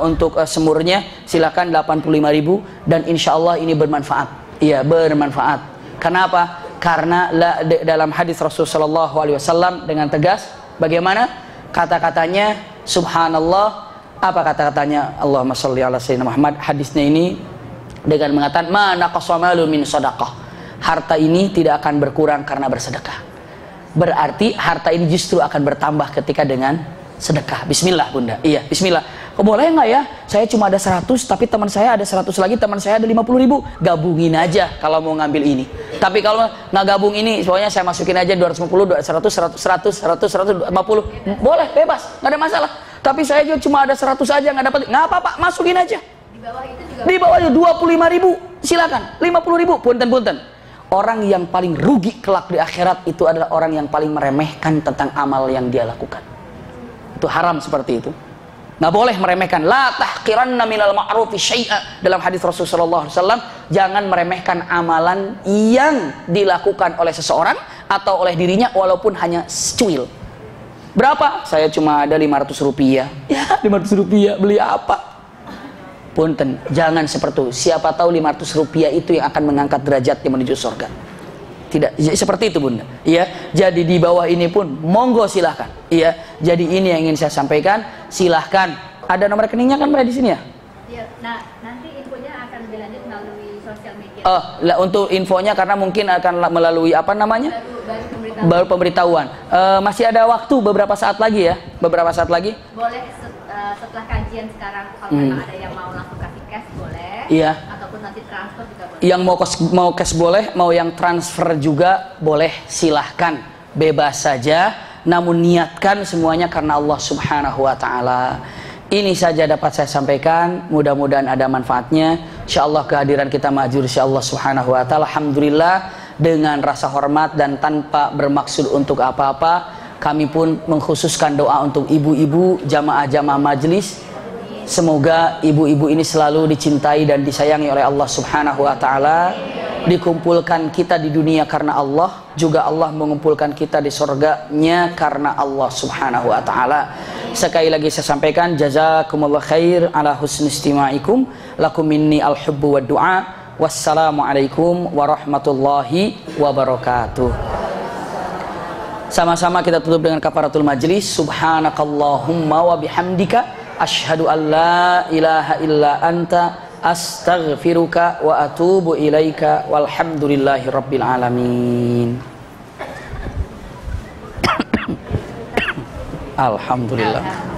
untuk semurnya silakan 85.000 dan insya Allah ini bermanfaat. Iya, bermanfaat. Kenapa? Karena dalam hadis Rasulullah SAW dengan tegas, bagaimana kata-katanya? Subhanallah. Apa kata-katanya? Allahumma sholli ala sayyidina Muhammad. Hadisnya ini dengan mengatakan ma naqasa malun min shadaqah. Harta ini tidak akan berkurang karena bersedekah. Berarti harta ini justru akan bertambah ketika dengan sedekah. Bismillah Bunda. Iya, bismillah. Boleh nggak ya? Saya cuma ada 100 tapi teman saya ada 100 lagi, teman saya ada 50.000. Gabungin aja kalau mau ngambil ini. Tapi kalau nggak gabung ini, pokoknya saya masukin aja 250, 100, 150. Boleh, bebas, nggak ada masalah. Tapi saya juga cuma ada 100 aja, nggak dapat. Nggak apa-apa, masukin aja. Di bawah itu juga. Di bawah itu 25.000, silakan. 50.000, punten. Orang yang paling rugi kelak di akhirat itu adalah orang yang paling meremehkan tentang amal yang dia lakukan. Itu haram seperti itu. Nggak boleh meremehkan. La tahqiranna minal ma'rufi syai'a. Dalam hadis Rasulullah SAW, jangan meremehkan amalan yang dilakukan oleh seseorang atau oleh dirinya walaupun hanya secuil. Berapa? Saya cuma ada 500 rupiah. Ya, 500 rupiah beli apa? Punten, jangan seperti itu. Siapa tahu 500 rupiah itu yang akan mengangkat derajatnya menuju surga. Tidak, seperti itu Bunda. Iya, jadi di bawah ini pun monggo silahkan. Iya, jadi ini yang ingin saya sampaikan. Silahkan. Ada nomor rekeningnya kan Mbak di sini ya? Iya. Nah, nanti infonya akan dilanjut melalui sosial media. Untuk infonya karena mungkin akan melalui apa namanya? Baru pemberitahuan. Masih ada waktu beberapa saat lagi ya? Beberapa saat lagi? Boleh setelah kajian sekarang kalau memang ada yang mau langsung kasih cash boleh. Iya. Ataupun nanti transfer juga boleh. Yang mau cash boleh, mau yang transfer juga boleh, silahkan. Bebas saja, namun niatkan semuanya karena Allah Subhanahu wa taala. Ini saja dapat saya sampaikan, mudah-mudahan ada manfaatnya. Insyaallah kehadiran kita ma'dzur insyaallah subhanahu wa ta'ala. Alhamdulillah dengan rasa hormat dan tanpa bermaksud untuk apa-apa, kami pun mengkhususkan doa untuk ibu-ibu jamaah-jamaah majelis. Semoga ibu-ibu ini selalu dicintai dan disayangi oleh Allah subhanahu wa ta'ala. Dikumpulkan kita di dunia karena Allah, juga Allah mengumpulkan kita di surganya karena Allah subhanahu wa ta'ala. Sekali lagi saya sampaikan, jazakumullah khair ala husni istima'ikum, lakum minni al-hubbu wa du'a. Wassalamualaikum warahmatullahi wabarakatuh. Sama-sama kita tutup dengan kafaratul majlis. Subhanakallahumma wa bihamdika asyhadu an la ilaha illa anta astaghfiruka wa atubu ilaika walhamdulillahi rabbil alamin. Alhamdulillah.